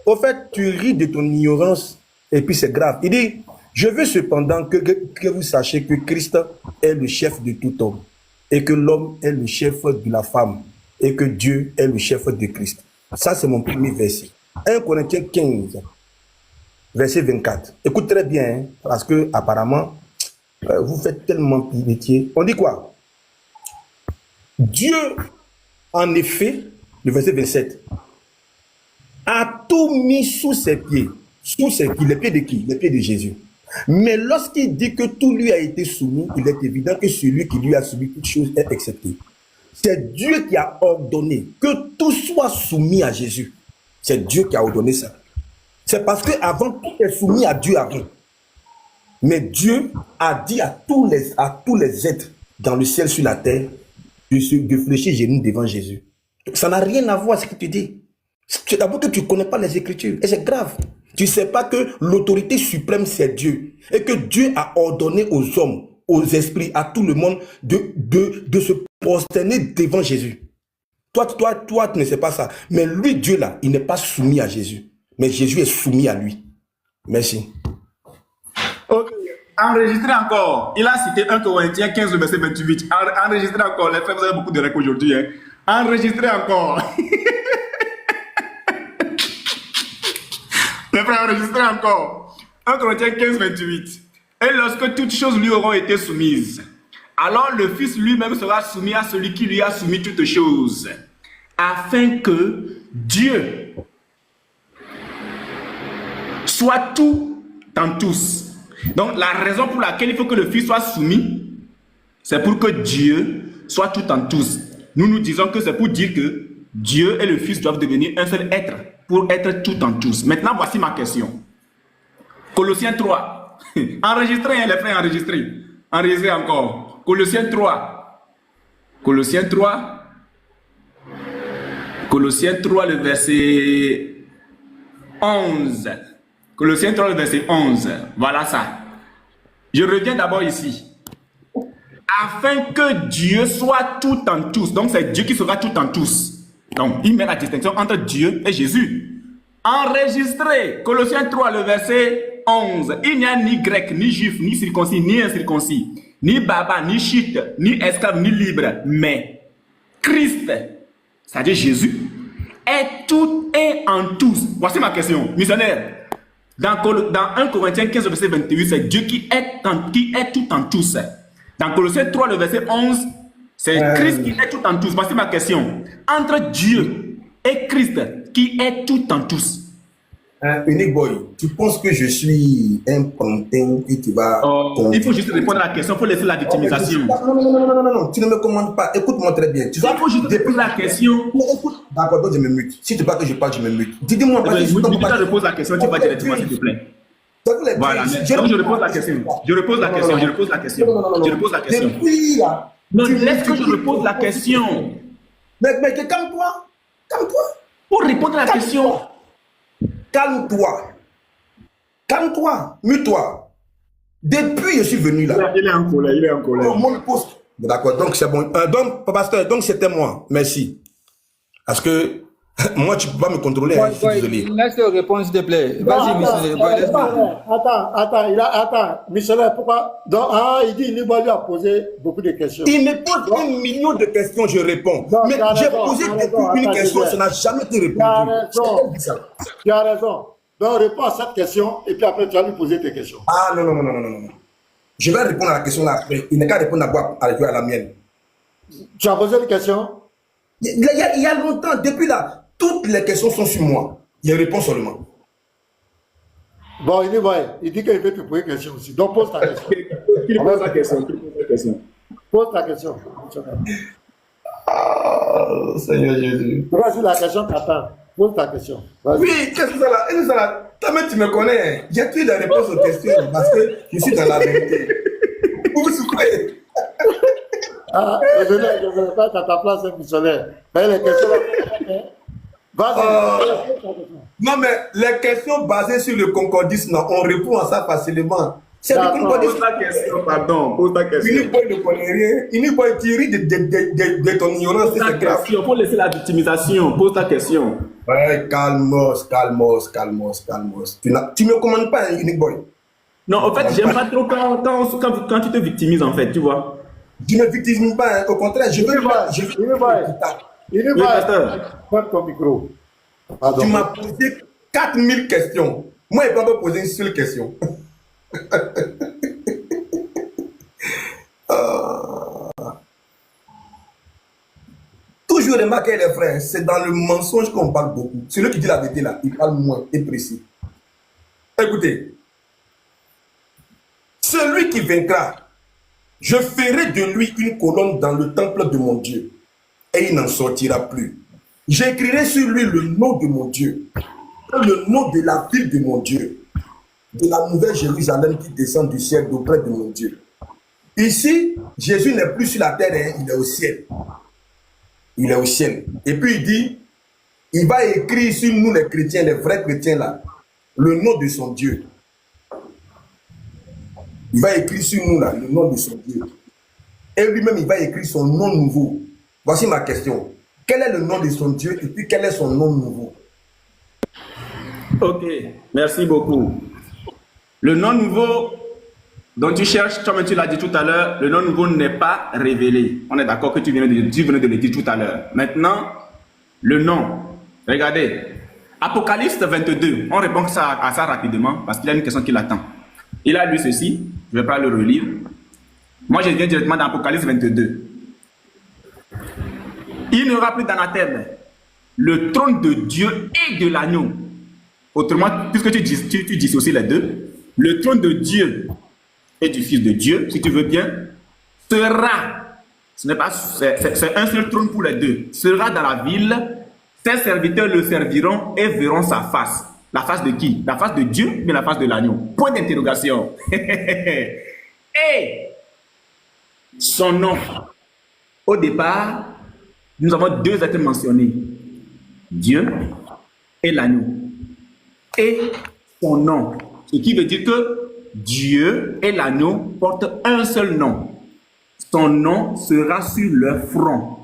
Au fait, tu ris de ton ignorance et puis c'est grave. Il dit, je veux cependant que vous sachiez que Christ est le chef de tout homme et que l'homme est le chef de la femme et que Dieu est le chef de Christ. Ça, c'est mon premier verset. 1 Corinthiens 15, verset 24. Écoute très bien, hein, parce que apparemment, vous faites tellement pitié. On dit quoi? Dieu, en effet, le verset 27, a tout mis sous ses pieds. Sous ses pieds, les pieds de qui? Les pieds de Jésus. Mais lorsqu'il dit que tout lui a été soumis, il est évident que celui qui lui a soumis toute chose est accepté. C'est Dieu qui a ordonné que tout soit soumis à Jésus. C'est Dieu qui a ordonné ça. C'est parce qu'avant, tout est soumis à Dieu avant. Mais Dieu a dit à tous les êtres dans le ciel, sur la terre, de fléchir genoux devant Jésus. Ça n'a rien à voir avec ce que tu dis. C'est d'abord que tu ne connais pas les Écritures. Et c'est grave. Tu ne sais pas que l'autorité suprême, c'est Dieu. Et que Dieu a ordonné aux hommes, aux esprits, à tout le monde de se prosterner devant Jésus. Toi, tu ne sais pas ça. Mais lui, Dieu là, il n'est pas soumis à Jésus. Mais Jésus est soumis à lui. Merci. Ok. Enregistrez encore. Il a cité 1 Corinthiens 15, verset 28. Enregistrez encore. Les frères, vous avez beaucoup de règles aujourd'hui. Hein. Enregistrez encore. Les frères, enregistrez encore. 1 Corinthiens 15, 28. Et lorsque toutes choses lui auront été soumises, alors le Fils lui-même sera soumis à celui qui lui a soumis toutes choses, afin que Dieu soit tout en tous. Donc la raison pour laquelle il faut que le Fils soit soumis, c'est pour que Dieu soit tout en tous. Nous disons que c'est pour dire que Dieu et le Fils doivent devenir un seul être, pour être tout en tous. Maintenant, voici ma question. Colossiens 3. Enregistrez, hein, les frères, enregistrez. Enregistrez encore. Colossiens 3. Colossiens 3. Colossiens 3, le verset 11. Colossiens 3, le verset 11. Voilà ça. Je reviens d'abord ici. Afin que Dieu soit tout en tous. Donc c'est Dieu qui sera tout en tous. Donc il met la distinction entre Dieu et Jésus. Enregistré. Colossiens 3, le verset 11. Il n'y a ni grec, ni juif, ni circoncis, ni incirconcis, ni baba, ni chite, ni esclave, ni libre. Mais Christ, c'est-à-dire Jésus, est tout et en tous. Voici ma question, missionnaire. Dans 1 Corinthiens 15, verset 28, c'est Dieu qui est tout en tous. Dans Colossiens 3, le verset 11, c'est Christ qui est tout en tous. Voici ma question. Entre Dieu et Christ, qui est tout en tous? Unique Boy, tu penses que je suis un pantin et tu vas... il faut juste répondre à la question, il faut laisser la victimisation. Non, tu ne me commandes pas. Écoute-moi très bien. Il faut juste répondre à la question. D'accord, donc je me mute. Si tu veux pas que je parle, je me mute. Dis-moi pas. Je repose la question, tu vas directement, s'il te plaît. Voilà, donc je repose la question. Je repose la question. Je repose la question. Je repose la question. Non, laisse que je repose la question. Mais calme-toi. Calme-toi. Pour répondre à la question. Calme-toi. Calme-toi. Mute-toi. Depuis je suis venu là. Il est en colère, il est en colère. Mon poste. D'accord, donc c'est bon. Donc, pasteur, donc c'était moi. Merci. Parce que Moi, tu ne peux pas me contrôler, hein, je suis désolé. Laisse-le répondre, s'il te plaît. Vas-y, missionnaire. Attends, missionnaire, pourquoi? Donc, il dit qu'il lui a posé beaucoup de questions. Il me pose 1 million de questions, je réponds. Non, mais j'ai posé une question, ça n'a jamais été répondu. Tu as raison. Donc, réponds à cette question et puis après, tu vas lui poser tes questions. Ah non. Je vais répondre à la question là après. Il n'est qu'à répondre à la mienne. Tu as posé une question? Il y a longtemps, depuis là, toutes les questions sont sur moi. Il réponds seulement. Bon, il dit qu'il veut te poser une question aussi. Donc, pose ta question. Pose ta question. Pose ta question. Ah, Seigneur Jésus. Vas-y, la question t'attend. Pose ta question. Oui, qu'est-ce que ça là? Toi-même, tu me connais. J'ai toujours des réponses aux questions parce que je suis dans la vérité. Vous vous souvenez? Je ne vais pas être à ta place, missionnaire. Mais les questions là. Vas-y. Non, mais les questions basées sur le concordisme, on répond à ça facilement. C'est le concordisme. Pose ta question, pardon. Pose ta question. Il ne connaît rien. Il ne peut tirer de ton ignorance. Pose ta question. Faut laisser la victimisation. Pose ta question. Ouais, calmos. Tu ne commandes pas, un Unique Boy. Non, en fait, j'aime pas trop quand tu te victimises, en fait, tu vois. Je ne victimise pas, hein. Au contraire, je veux pas. Il ne pas ton micro. Tu m'as posé 4000 questions. Moi, je ne peux pas poser une seule question. Toujours remarquer les frères, c'est dans le mensonge qu'on parle beaucoup. Celui qui dit la vérité là, il parle moins et précis. Écoutez, celui qui vaincra, je ferai de lui une colonne dans le temple de mon Dieu, et il n'en sortira plus. J'écrirai sur lui le nom de mon Dieu, le nom de la ville de mon Dieu, de la nouvelle Jérusalem qui descend du ciel auprès de mon Dieu. Ici, Jésus n'est plus sur la terre, hein, il est au ciel. Il est au ciel. Et puis il dit, il va écrire sur nous les chrétiens, les vrais chrétiens là, le nom de son Dieu. Il va écrire sur nous là, le nom de son Dieu. Et lui-même, il va écrire son nom nouveau. Voici ma question. Quel est le nom de son Dieu et puis quel est son nom nouveau? Ok, merci beaucoup. Le nom nouveau dont tu cherches, comme tu l'as dit tout à l'heure, le nom nouveau n'est pas révélé. On est d'accord que tu venais de le dire tout à l'heure. Maintenant, le nom. Regardez. Apocalypse 22. On répond à ça rapidement parce qu'il y a une question qui l'attend. Il a lu ceci. Je ne vais pas le relire. Moi, je viens directement dans Apocalypse 22. Il n'y aura plus d'anathème. Le trône de Dieu et de l'agneau. Autrement, puisque tu dis aussi les deux, le trône de Dieu et du Fils de Dieu, si tu veux bien, sera, ce n'est pas, c'est un seul trône pour les deux, sera dans la ville, ses serviteurs le serviront et verront sa face. La face de qui? La face de Dieu, mais la face de l'agneau. Point d'interrogation. Et son nom. Au départ, nous avons deux êtres mentionnés. Dieu et l'agneau. Et son nom. Ce qui veut dire que Dieu et l'agneau portent un seul nom. Son nom sera sur leur front.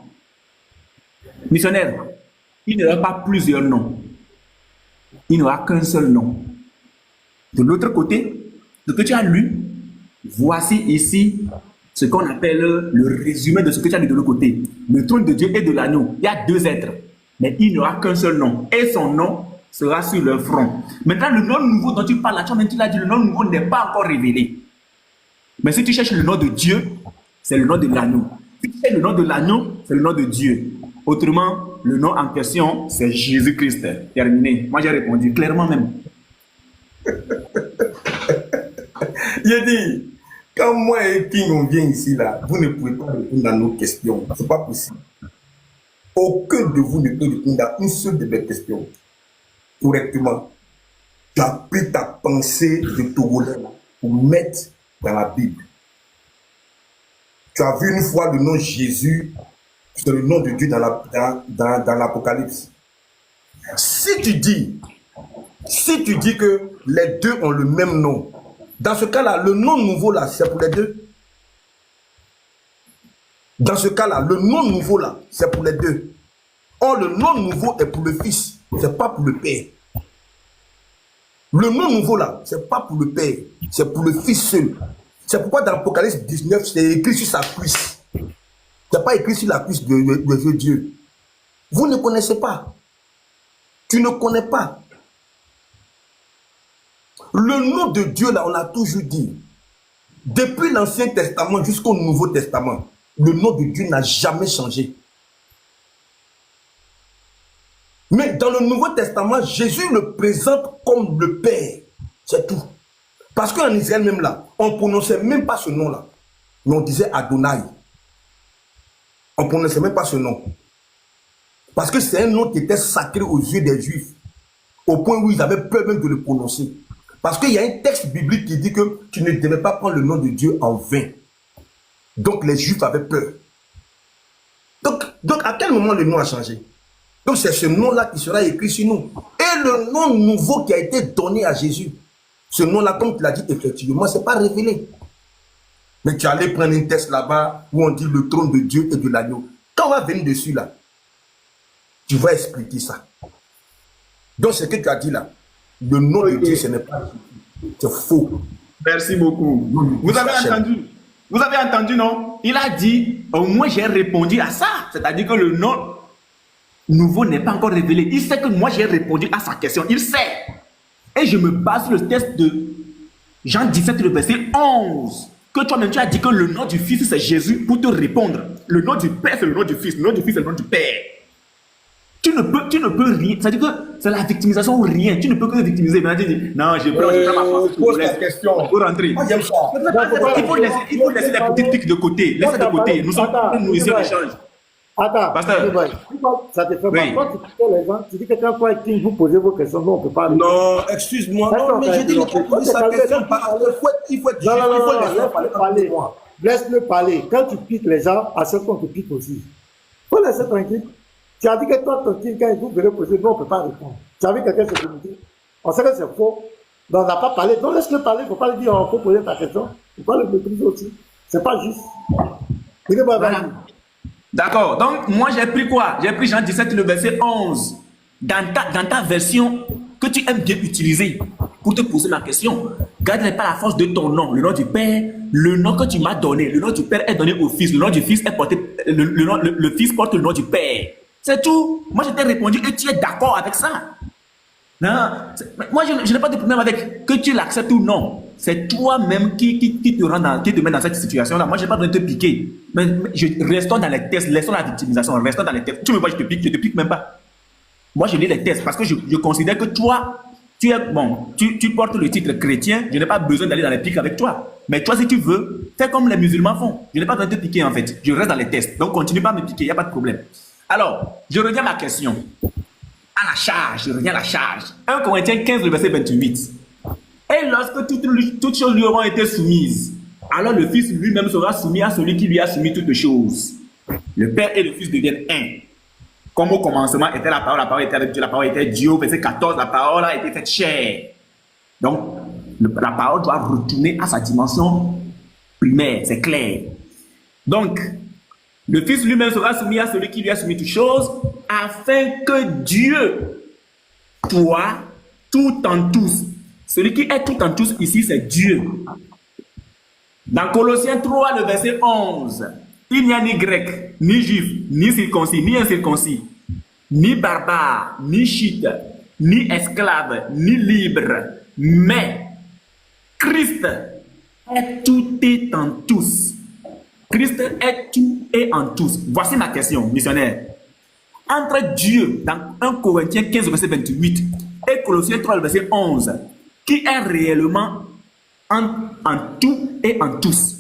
Missionnaire, il n'y aura pas plusieurs noms. Il n'y aura qu'un seul nom. De l'autre côté, ce que tu as lu, voici ici ce qu'on appelle le résumé de ce que tu as lu de l'autre côté. Le trône de Dieu et de l'agneau. Il y a deux êtres, mais il n'y aura qu'un seul nom. Et son nom sera sur leur front. Maintenant, le nom nouveau dont tu parles là, tu l'as dit, le nom nouveau n'est pas encore révélé. Mais si tu cherches le nom de Dieu, c'est le nom de l'agneau. Si tu cherches le nom de l'agneau, c'est le nom de Dieu. Autrement, le nom en question, c'est Jésus-Christ. Terminé. Moi, j'ai répondu clairement même. J'ai dit, quand moi et King on vient ici là, vous ne pouvez pas répondre à nos questions. Ce n'est pas possible. Aucun de vous ne peut répondre à une seule de mes questions correctement. Tu as pris ta pensée de Togolais pour mettre dans la Bible. Tu as vu une fois le nom Jésus, c'est le nom de Dieu dans l'Apocalypse. Si tu dis que les deux ont le même nom, dans ce cas-là, le nom nouveau là, c'est pour les deux. Dans ce cas-là, le nom nouveau là, c'est pour les deux. Or, le nom nouveau est pour le Fils, c'est pas pour le Père. Le nom nouveau là, c'est pas pour le Père, c'est pour le Fils seul. C'est pourquoi dans l'Apocalypse 19, c'est écrit sur sa cuisse. C'est pas écrit sur la cuisse de Dieu. Vous ne connaissez pas. Tu ne connais pas. Le nom de Dieu là, on a toujours dit. Depuis l'Ancien Testament jusqu'au Nouveau Testament, le nom de Dieu n'a jamais changé. Mais dans le Nouveau Testament, Jésus le présente comme le Père. C'est tout. Parce qu'en Israël même là, on ne prononçait même pas ce nom-là. Mais on disait Adonai. On ne prononçait même pas ce nom. Parce que c'est un nom qui était sacré aux yeux des Juifs. Au point où ils avaient peur même de le prononcer. Parce qu'il y a un texte biblique qui dit que tu ne devais pas prendre le nom de Dieu en vain. Donc les Juifs avaient peur. Donc à quel moment le nom a changé? Donc c'est ce nom-là qui sera écrit sur nous. Et le nom nouveau qui a été donné à Jésus. Ce nom-là, comme tu l'as dit, effectivement, ce n'est pas révélé. Mais tu allais prendre un texte là-bas où on dit le trône de Dieu et de l'agneau. Quand on va venir dessus là, tu vas expliquer ça. Donc ce que tu as dit là, le nom de Dieu, ce n'est pas Jésus. C'est faux. Merci beaucoup. Vous avez entendu? Vous avez entendu, non? Il a dit, au moins j'ai répondu à ça. C'est-à-dire que le nom nouveau n'est pas encore révélé. Il sait que moi j'ai répondu à sa question. Il sait. Et je me base sur le texte de Jean 17, le verset 11. Que toi-même tu as dit que le nom du Fils c'est Jésus pour te répondre. Le nom du Père c'est le nom du Fils. Le nom du Fils c'est le nom du Père. Tu ne peux rien. C'est-à-dire que c'est la victimisation ou rien. Tu ne peux que victimiser. Maintenant, tu dis, non, je prends ma force. Pose ta question. Pour rentrer. Moi, j'aime ça. Il faut laisser les petites piques de côté. Laissez de côté. Nous sommes nous ici en échange. Attends, Pasteur. ça te fait Oui. pas. Quand tu piques les gens, tu dis que quand toi et King, vous posez vos questions, nous on ne peut pas. Non, excuse-moi. Non, mais je dis qu'il faut poser sa question. Il faut être Non, laisser parler. Laisse-le parler. Quand tu piques les gens, à ce qu'on te pique aussi. Il faut laisser tranquille. Tu as dit que toi, ton King, quand vous venez poser, nous on ne peut pas répondre. Tu as vu quelqu'un se communiquer. On sait que c'est faux. Donc on n'a pas parlé. Donc laisse-le parler. Il ne faut pas lui dire, il faut poser ta question. Il faut pas le mépriser aussi. C'est pas juste. Voilà. D'accord. Donc, moi, j'ai pris quoi? J'ai pris Jean 17, le verset 11. Dans ta version que tu aimes bien utiliser pour te poser ma question, garde pas la force de ton nom, le nom du Père, le nom que tu m'as donné. Le nom du Père est donné au Fils. Le nom du Fils est porté. Le Fils porte le nom du Père. C'est tout. Moi, je t'ai répondu et tu es d'accord avec ça. Non, moi, je n'ai pas de problème avec que tu l'acceptes ou non. C'est toi-même qui te met dans cette situation-là. Moi, je n'ai pas besoin de te piquer. Mais restons dans les tests, laissons la victimisation, restons dans les tests. Tu me vois, je te pique même pas. Moi, je lis les tests parce que je considère que toi, tu portes le titre chrétien. Je n'ai pas besoin d'aller dans les piques avec toi. Mais toi, si tu veux, fais comme les musulmans font. Je n'ai pas besoin de te piquer en fait. Je reste dans les tests. Donc, continue pas à me piquer, il n'y a pas de problème. Alors, je reviens à ma question. À la charge, je reviens à la charge. 1 Corinthiens 15, le verset 28. Et lorsque toutes choses lui auront été soumises, alors le Fils lui-même sera soumis à celui qui lui a soumis toutes choses. Le Père et le Fils deviennent un. Comme au commencement était la parole était avec Dieu, la parole était Dieu. Verset 14, la parole a été faite chair. Donc, la parole doit retourner à sa dimension primaire, c'est clair. Donc, le Fils lui-même sera soumis à celui qui lui a soumis toutes choses, afin que Dieu soit tout en tous. Celui qui est tout en tous ici, c'est Dieu. Dans Colossiens 3, le verset 11, il n'y a ni grec, ni juif, ni circoncis, ni incirconcis, ni barbare, ni chite, ni esclave, ni libre, mais Christ est tout et en tous. Christ est tout et en tous. Voici ma question, missionnaire. Entre Dieu, dans 1 Corinthiens 15, verset 28, et Colossiens 3, verset 11, qui est réellement en tout et en tous?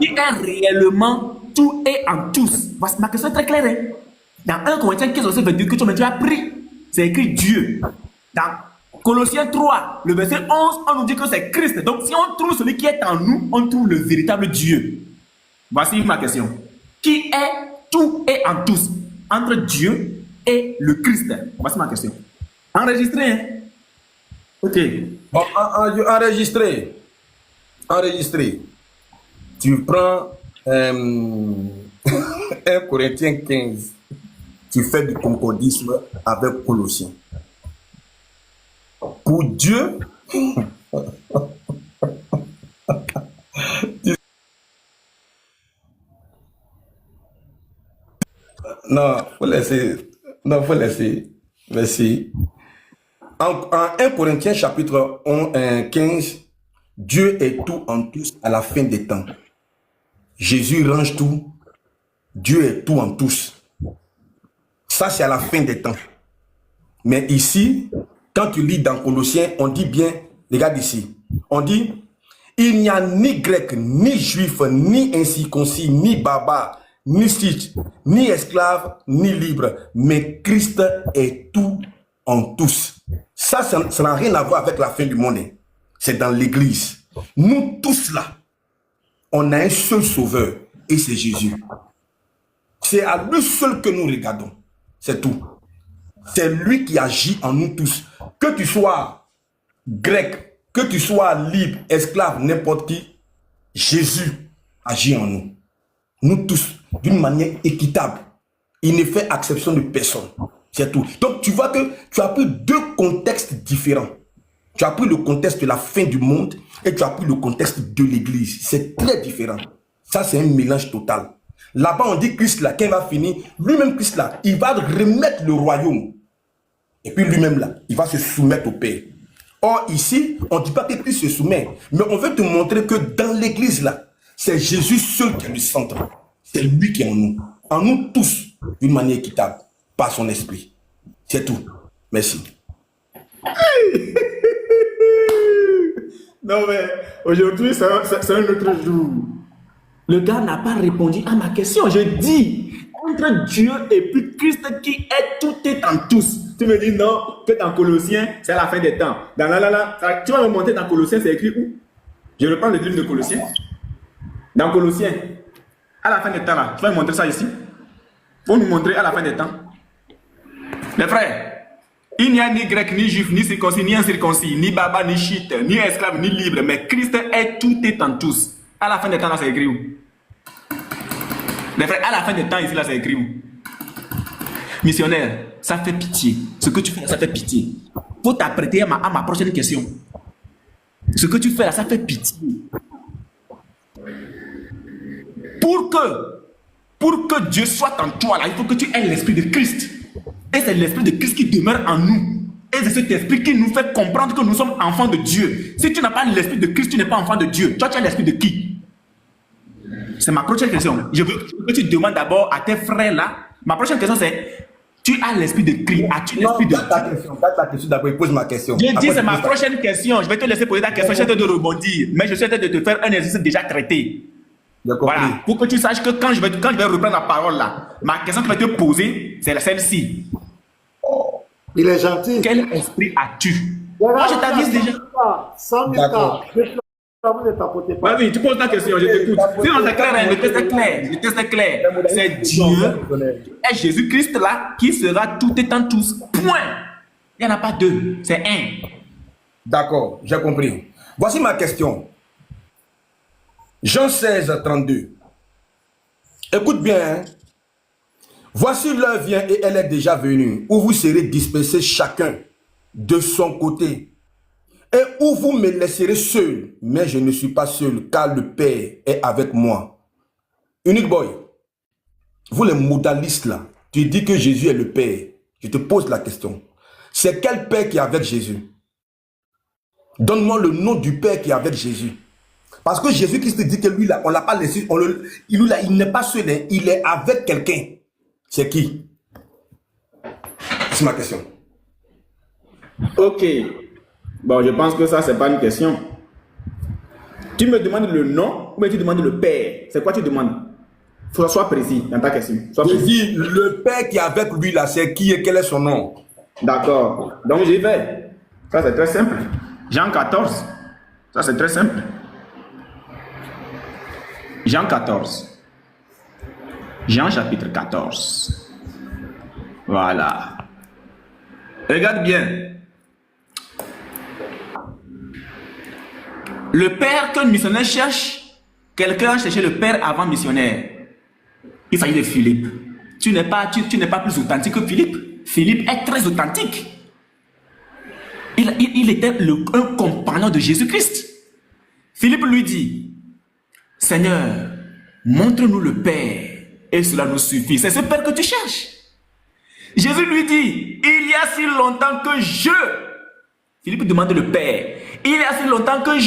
Qui est réellement tout et en tous? Voici ma question est très claire. Hein? Dans 1 Corinthiens 15, verset 28, que tu as pris, c'est écrit Dieu. Dans Colossiens 3, le verset 11, on nous dit que c'est Christ. Donc, si on trouve celui qui est en nous, on trouve le véritable Dieu. Voici ma question. Qui est tout et en tous entre Dieu et le Christ? Voici ma question. Enregistré, hein? Ok. Enregistré. Tu prends 1 Corinthiens 15. tu fais du concordisme avec Colossiens. Pour Dieu, non, faut laisser. Non, faut laisser. Merci. En 1 Corinthiens chapitre 15, Dieu est tout en tous à la fin des temps. Jésus range tout. Dieu est tout en tous. Ça, c'est à la fin des temps. Mais ici, quand tu lis dans Colossiens, on dit bien, regarde ici, on dit, il n'y a ni grec, ni juif, ni incirconcis, ni barbare, ni scythe, ni esclave, ni libre, mais Christ est tout en tous. Ça n'a rien à voir avec la fin du monde. C'est dans l'église. Nous tous là, on a un seul sauveur et c'est Jésus. C'est à lui seul que nous regardons. C'est tout. C'est lui qui agit en nous tous. Que tu sois grec, que tu sois libre, esclave, n'importe qui, Jésus agit en nous. Nous tous, d'une manière équitable. Il ne fait exception de personne. C'est tout. Donc tu vois que tu as pris deux contextes différents. Tu as pris le contexte de la fin du monde et tu as pris le contexte de l'église. C'est très différent. Ça, c'est un mélange total. Là-bas, on dit Christ là, quand il va finir, lui-même Christ là, il va remettre le royaume. Et puis lui-même là, il va se soumettre au Père. Or ici, on ne dit pas que Christ se soumet, mais on veut te montrer que dans l'église là, c'est Jésus seul qui est le centre. C'est lui qui est en nous tous, d'une manière équitable, par son esprit. C'est tout. Merci. Non mais aujourd'hui c'est un autre jour. Le gars n'a pas répondu à ma question. Je dis, entre Dieu et puis Christ qui est tout et en tous. Tu me dis non, que dans Colossiens, c'est la fin des temps. Tu vas me montrer dans Colossiens, c'est écrit où? Je reprends le livre de Colossiens. Dans Colossiens, à la fin des temps là, tu vas me montrer ça ici. Faut nous montrer à la fin des temps. Les frères, il n'y a ni grec, ni juif, ni circoncis, ni incirconcis, ni barbare, ni scythe, ni esclave, ni libre, mais Christ est tout et en tous. À la fin des temps, là, c'est écrit où? Les frères, à la fin des temps, ici, là, c'est écrit où? Missionnaire, ça fait pitié. Ce que tu fais là, ça fait pitié. Faut t'apprêter à ma prochaine question. Ce que tu fais là, ça fait pitié. Pour que Dieu soit en toi, là, il faut que tu aies l'esprit de Christ. Et c'est l'esprit de Christ qui demeure en nous. Et c'est cet esprit qui nous fait comprendre que nous sommes enfants de Dieu. Si tu n'as pas l'esprit de Christ, tu n'es pas enfant de Dieu. Toi, tu as l'esprit de qui? C'est ma prochaine question. Je veux que tu demandes d'abord à tes frères là. Ma prochaine question c'est, tu as l'esprit de Christ. As-tu l'esprit de Dieu? Ta question d'abord, pose ma question. Je dis c'est ma prochaine question. Je vais te laisser poser ta question. Je vais te rebondir. Mais je suis en train de te faire un exercice déjà traité. Voilà. Pour que tu saches que quand je vais reprendre la parole là, ma question que je vais te poser, c'est celle-ci. Il est gentil. Quel esprit as-tu? Moi, je t'avise déjà. 100 000 cas. Vas-y, tu poses ta question, je t'écoute. Sinon, c'est clair, hein, le test est clair. Le test est clair. C'est Dieu et Jésus-Christ là qui sera tout et en tous. Point. Il n'y en a pas deux, c'est un. D'accord, j'ai compris. Voici ma question. Jean 16, 32. Écoute bien, hein. Voici l'heure vient et elle est déjà venue, où vous serez dispersés chacun de son côté, et où vous me laisserez seul, mais je ne suis pas seul, car le Père est avec moi. Unique Boy, vous les modalistes là, tu dis que Jésus est le Père. Je te pose la question. C'est quel Père qui est avec Jésus? Donne-moi le nom du Père qui est avec Jésus. Parce que Jésus-Christ dit que lui là, on ne l'a pas laissé, il n'est pas seul, hein, il est avec quelqu'un. C'est qui? C'est ma question. Ok. Bon, je pense que ça, c'est pas une question. Tu me demandes le nom ou bien tu demandes le Père? C'est quoi tu demandes? Sois précis dans ta question. Je dis, le Père qui est avec lui là, c'est qui et quel est son nom? D'accord. Donc j'y vais. Ça, c'est très simple. Jean 14. Ça, c'est très simple. Jean 14. Jean chapitre 14. Voilà. Regarde bien. Le père qu'un missionnaire cherche, quelqu'un a cherché le père avant missionnaire. Il s'agit de Philippe. tu n'es pas plus authentique que Philippe. Philippe est très authentique. Il était un compagnon de Jésus-Christ. Philippe lui dit, Seigneur, montre-nous le Père et cela nous suffit. C'est ce Père que tu cherches. Jésus lui dit, il y a si longtemps que Philippe demande le Père. Il y a si longtemps que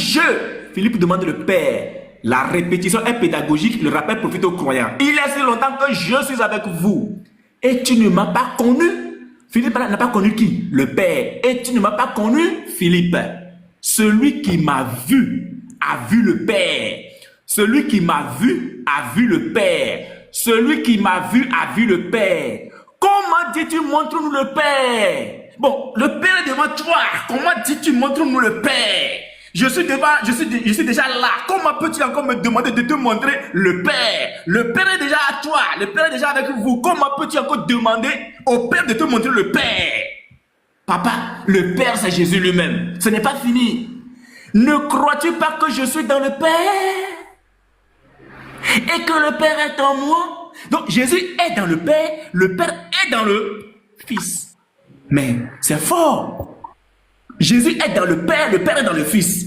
Philippe demande le Père. La répétition est pédagogique, le rappel profite aux croyants. Il y a si longtemps que je suis avec vous et tu ne m'as pas connu. Philippe n'a pas connu qui? Le Père. Et tu ne m'as pas connu, Philippe. Celui qui m'a vu a vu le Père. Celui qui m'a vu a vu le Père. Celui qui m'a vu a vu le Père. Comment dis-tu montre-nous le Père? Bon, le Père est devant toi. Comment dis-tu montre-nous le Père? Je suis déjà là. Comment peux-tu encore me demander de te montrer le Père? Le Père est déjà à toi. Le Père est déjà avec vous. Comment peux-tu encore demander au Père de te montrer le Père? Papa, le Père c'est Jésus lui-même. Ce n'est pas fini. Ne crois-tu pas que je suis dans le Père? Et que le Père est en moi? Donc Jésus est dans le Père est dans le Fils. Mais c'est fort. Jésus est dans le Père est dans le Fils.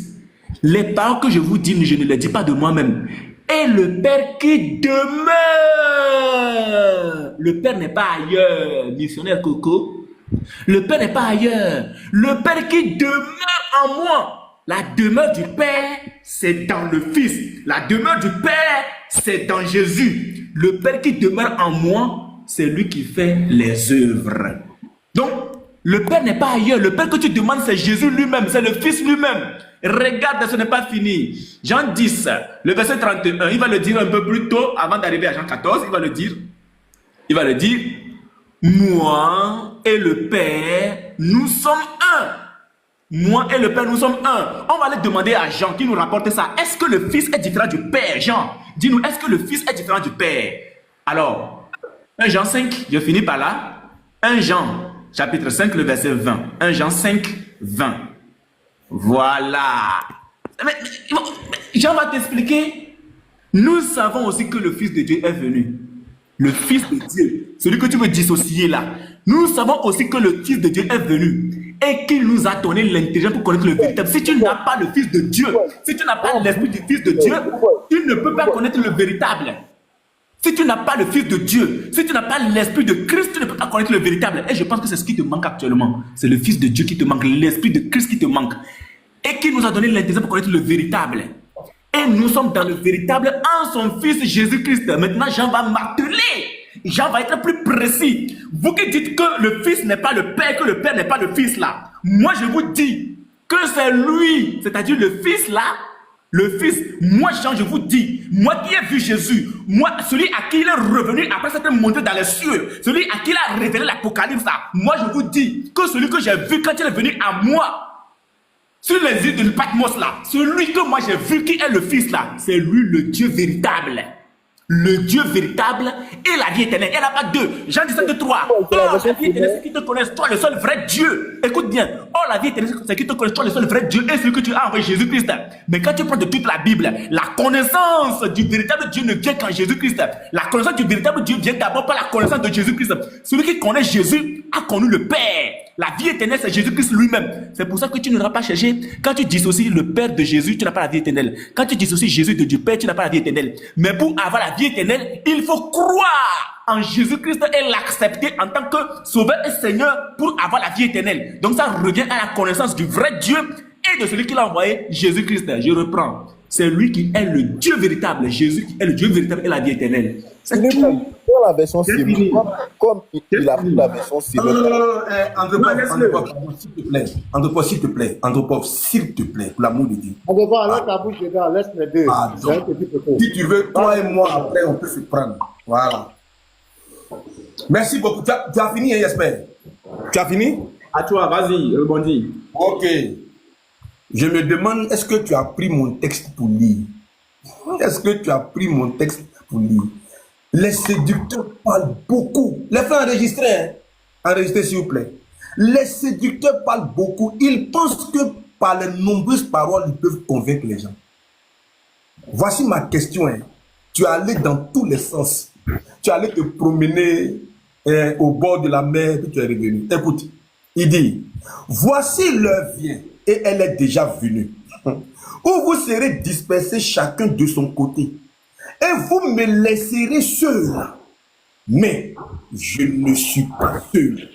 Les paroles que je vous dis, je ne les dis pas de moi-même. Et le Père qui demeure. Le Père n'est pas ailleurs, missionnaire Coco. Le Père n'est pas ailleurs. Le Père qui demeure en moi. La demeure du Père, c'est dans le Fils. La demeure du Père, c'est dans Jésus. Le Père qui demeure en moi, c'est lui qui fait les œuvres. Donc, le Père n'est pas ailleurs. Le Père que tu demandes, c'est Jésus lui-même, c'est le Fils lui-même. Regarde, ce n'est pas fini. Jean 10, le verset 31, il va le dire un peu plus tôt, avant d'arriver à Jean 14, il va le dire, moi et le Père, nous sommes un. Moi et le Père, nous sommes un. On va aller demander à Jean qui nous rapporte ça. Est-ce que le Fils est différent du Père? Jean, dis-nous, est-ce que le Fils est différent du Père? Alors, 1 Jean 5, je finis par là. 1 Jean, chapitre 5, le verset 20. 1 Jean 5, 20. Voilà. Mais, Jean va t'expliquer. Nous savons aussi que le Fils de Dieu est venu. Le Fils de Dieu, celui que tu veux dissocier là. Nous savons aussi que le Fils de Dieu est venu et qu'il nous a donné l'intelligence pour connaître le véritable. Si tu n'as pas le Fils de Dieu, si tu n'as pas l'esprit du Fils de Dieu, tu ne peux pas connaître le véritable. Si tu n'as pas le Fils de Dieu, si tu n'as pas l'esprit de Christ, tu ne peux pas connaître le véritable. Et je pense que c'est ce qui te manque actuellement. C'est le Fils de Dieu qui te manque, l'esprit de Christ qui te manque. Et qui nous a donné l'intelligence pour connaître le véritable. Et nous sommes dans le véritable en son Fils Jésus-Christ. Maintenant, Jean va marteler. Jean va être plus précis. Vous qui dites que le Fils n'est pas le Père, que le Père n'est pas le Fils là. Moi, je vous dis que c'est lui, c'est-à-dire le Fils là, le Fils. Moi, Jean, je vous dis, moi qui ai vu Jésus, moi, celui à qui il est revenu après s'être monté dans les cieux, celui à qui il a révélé l'Apocalypse là, moi, je vous dis que celui que j'ai vu quand il est venu à moi, sur les îles de Patmos là, celui que moi j'ai vu qui est le Fils là, c'est lui le Dieu véritable. Le Dieu véritable et la vie éternelle. Il n'y en a pas deux. Jean 17, 3. Oh, la vie éternelle, c'est qui te connaissent, toi le seul vrai Dieu. Écoute bien. Oh, la vie éternelle, c'est qui te connaissent, toi le seul vrai Dieu et celui que tu as envoyé Jésus-Christ. Mais quand tu prends de toute la Bible, la connaissance du véritable Dieu ne vient qu'en Jésus-Christ. La connaissance du véritable Dieu vient d'abord par la connaissance de Jésus-Christ. Celui qui connaît Jésus a connu le Père. La vie éternelle, c'est Jésus-Christ lui-même. C'est pour ça que tu n'auras pas cherché. Quand tu dissocies le Père de Jésus, tu n'as pas la vie éternelle. Quand tu dissocies Jésus de Dieu Père, tu n'as pas la vie éternelle. Mais pour avoir la vie éternelle, il faut croire en Jésus-Christ et l'accepter en tant que Sauveur et Seigneur pour avoir la vie éternelle. Donc ça revient à la connaissance du vrai Dieu et de celui qui l'a envoyé, Jésus-Christ. Je reprends. C'est lui qui est le Dieu véritable. Jésus qui est le Dieu véritable et la vie éternelle. C'est tout. La version civile, comme il a pris la version civile. Andropov, s'il te plaît. Andropov, s'il te plaît, pour l'amour de Dieu. Andropov, alors ta bouche est dans, laisse les deux. Si tu veux, toi et moi, après, on peut se prendre. Voilà. Merci beaucoup. Tu as fini, hein, j'espère. Tu as fini? À toi, vas-y, rebondis. Ok. Je me demande, est-ce que tu as pris mon texte pour lire? Est-ce que tu as pris mon texte pour lire? Les séducteurs parlent beaucoup. Les frères enregistrés, hein? Enregistrez s'il vous plaît. Les séducteurs parlent beaucoup. Ils pensent que par les nombreuses paroles, ils peuvent convaincre les gens. Voici ma question. Hein. Tu es allé dans tous les sens. tu allais te promener au bord de la mer, puis tu es revenu. Écoute, il dit, voici l'heure vient, et elle est déjà venue, où vous serez dispersés chacun de son côté, et vous me laisserez seul. Mais je ne suis pas seul,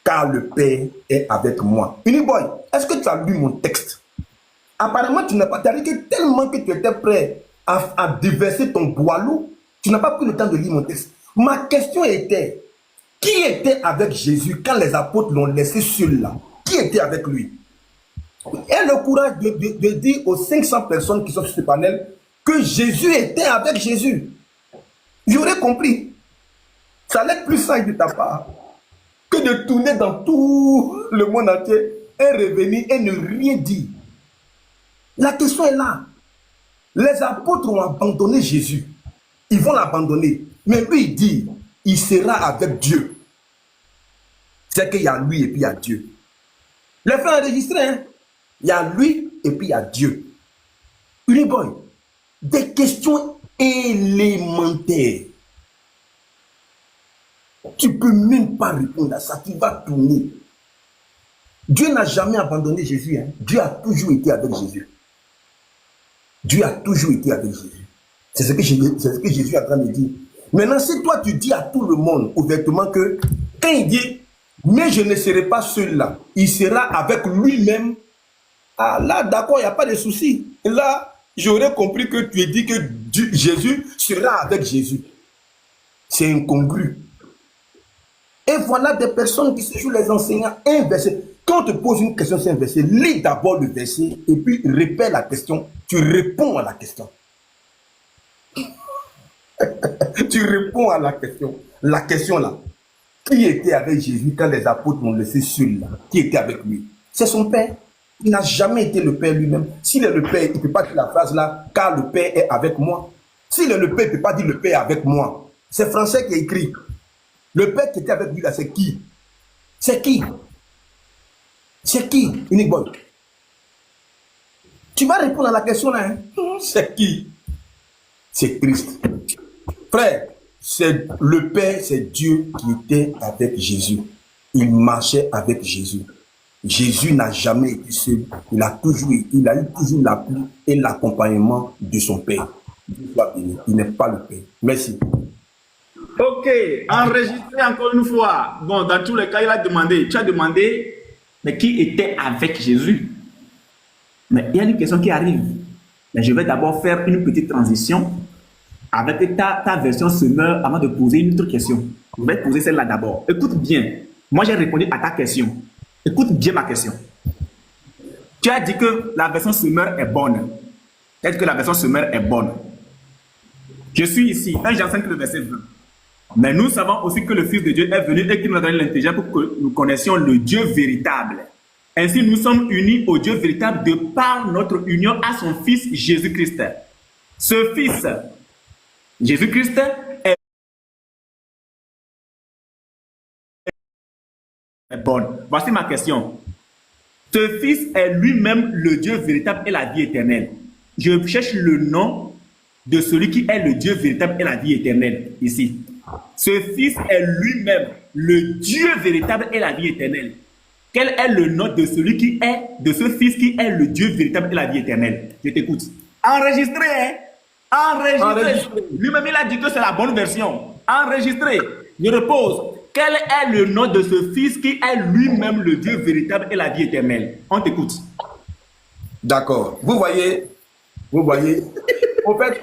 car le Père est avec moi. Uniboy, est-ce que tu as lu mon texte? Apparemment, tu n'as pas. Tu as dit que tellement que tu étais prêt à déverser ton boileau, tu n'as pas pris le temps de lire mon texte. Ma question était, qui était avec Jésus quand les apôtres l'ont laissé seul là? Qui était avec lui? Et le courage de dire aux 500 personnes qui sont sur ce panel que Jésus était avec Jésus. J'aurais compris. Ça allait être plus simple de ta part que de tourner dans tout le monde entier et revenir et ne rien dire. La question est là. Les apôtres ont abandonné Jésus. Ils vont l'abandonner. Mais lui, il dit, il sera avec Dieu. C'est qu'il y a lui et puis il y a Dieu. Les frères enregistrés, hein? Il y a lui et puis il y a Dieu. Uniboy, des questions élémentaires. Tu ne peux même pas répondre à ça. Tu vas tourner. Dieu n'a jamais abandonné Jésus. Hein? Dieu a toujours été avec Jésus. Dieu a toujours été avec Jésus. C'est ce que Jésus est en train de dire. Maintenant, si toi tu dis à tout le monde ouvertement que quand il dit mais je ne serai pas seul là, il sera avec lui-même. Ah là, d'accord, il n'y a pas de souci. Là, j'aurais compris que tu as dit que Jésus sera avec Jésus. C'est incongru. Et voilà des personnes qui se jouent les enseignants. Un verset. Quand on te pose une question sur un verset, lis d'abord le verset et puis répète la question. Tu réponds à la question. Tu réponds à la question. La question là. Qui était avec Jésus quand les apôtres l'ont laissé seul là? Qui était avec lui? C'est son Père. Il n'a jamais été le Père lui-même. S'il est le Père, il ne peut pas dire la phrase là, car le Père est avec moi. S'il est le Père, il ne peut pas dire le Père est avec moi. C'est Français qui a écrit. Le Père qui était avec lui là, c'est qui? C'est qui? C'est qui? Unique boy. Tu vas répondre à la question là. Hein? C'est qui? C'est Christ. Frère, c'est le Père, c'est Dieu qui était avec Jésus. Il marchait avec Jésus. Jésus n'a jamais été seul. Il a eu toujours l'appui et l'accompagnement de son Père. Il n'est pas le Père. Merci. Ok, enregistré encore une fois. Bon, dans tous les cas, il a demandé. Tu as demandé, mais qui était avec Jésus? Mais il y a une question qui arrive. Mais je vais d'abord faire une petite transition avec ta version semeur avant de poser une autre question. Je vais te poser celle-là d'abord. Écoute bien. Moi, j'ai répondu à ta question. Écoute bien ma question. Tu as dit que la version semeur est bonne. Tu as dit que la version semeur est bonne. Je suis ici, 1 Jean 5, le verset 20. Mais nous savons aussi que le Fils de Dieu est venu et qu'il nous a donné l'intelligence pour que nous connaissions le Dieu véritable. Ainsi, nous sommes unis au Dieu véritable de par notre union à son Fils Jésus-Christ. Ce Fils, Jésus-Christ, est bonne. Voici ma question. Ce Fils est lui-même le Dieu véritable et la vie éternelle. Je cherche le nom de celui qui est le Dieu véritable et la vie éternelle ici. Ce Fils est lui-même le Dieu véritable et la vie éternelle. Quel est le nom de celui qui est, de ce Fils qui est le Dieu véritable et la vie éternelle? Je t'écoute. Enregistré, hein? Enregistré. Lui-même, il a dit que c'est la bonne version. Enregistré. Je repose. Quel est le nom de ce Fils qui est lui-même le Dieu véritable et la vie éternelle? On t'écoute. D'accord. Vous voyez, en fait,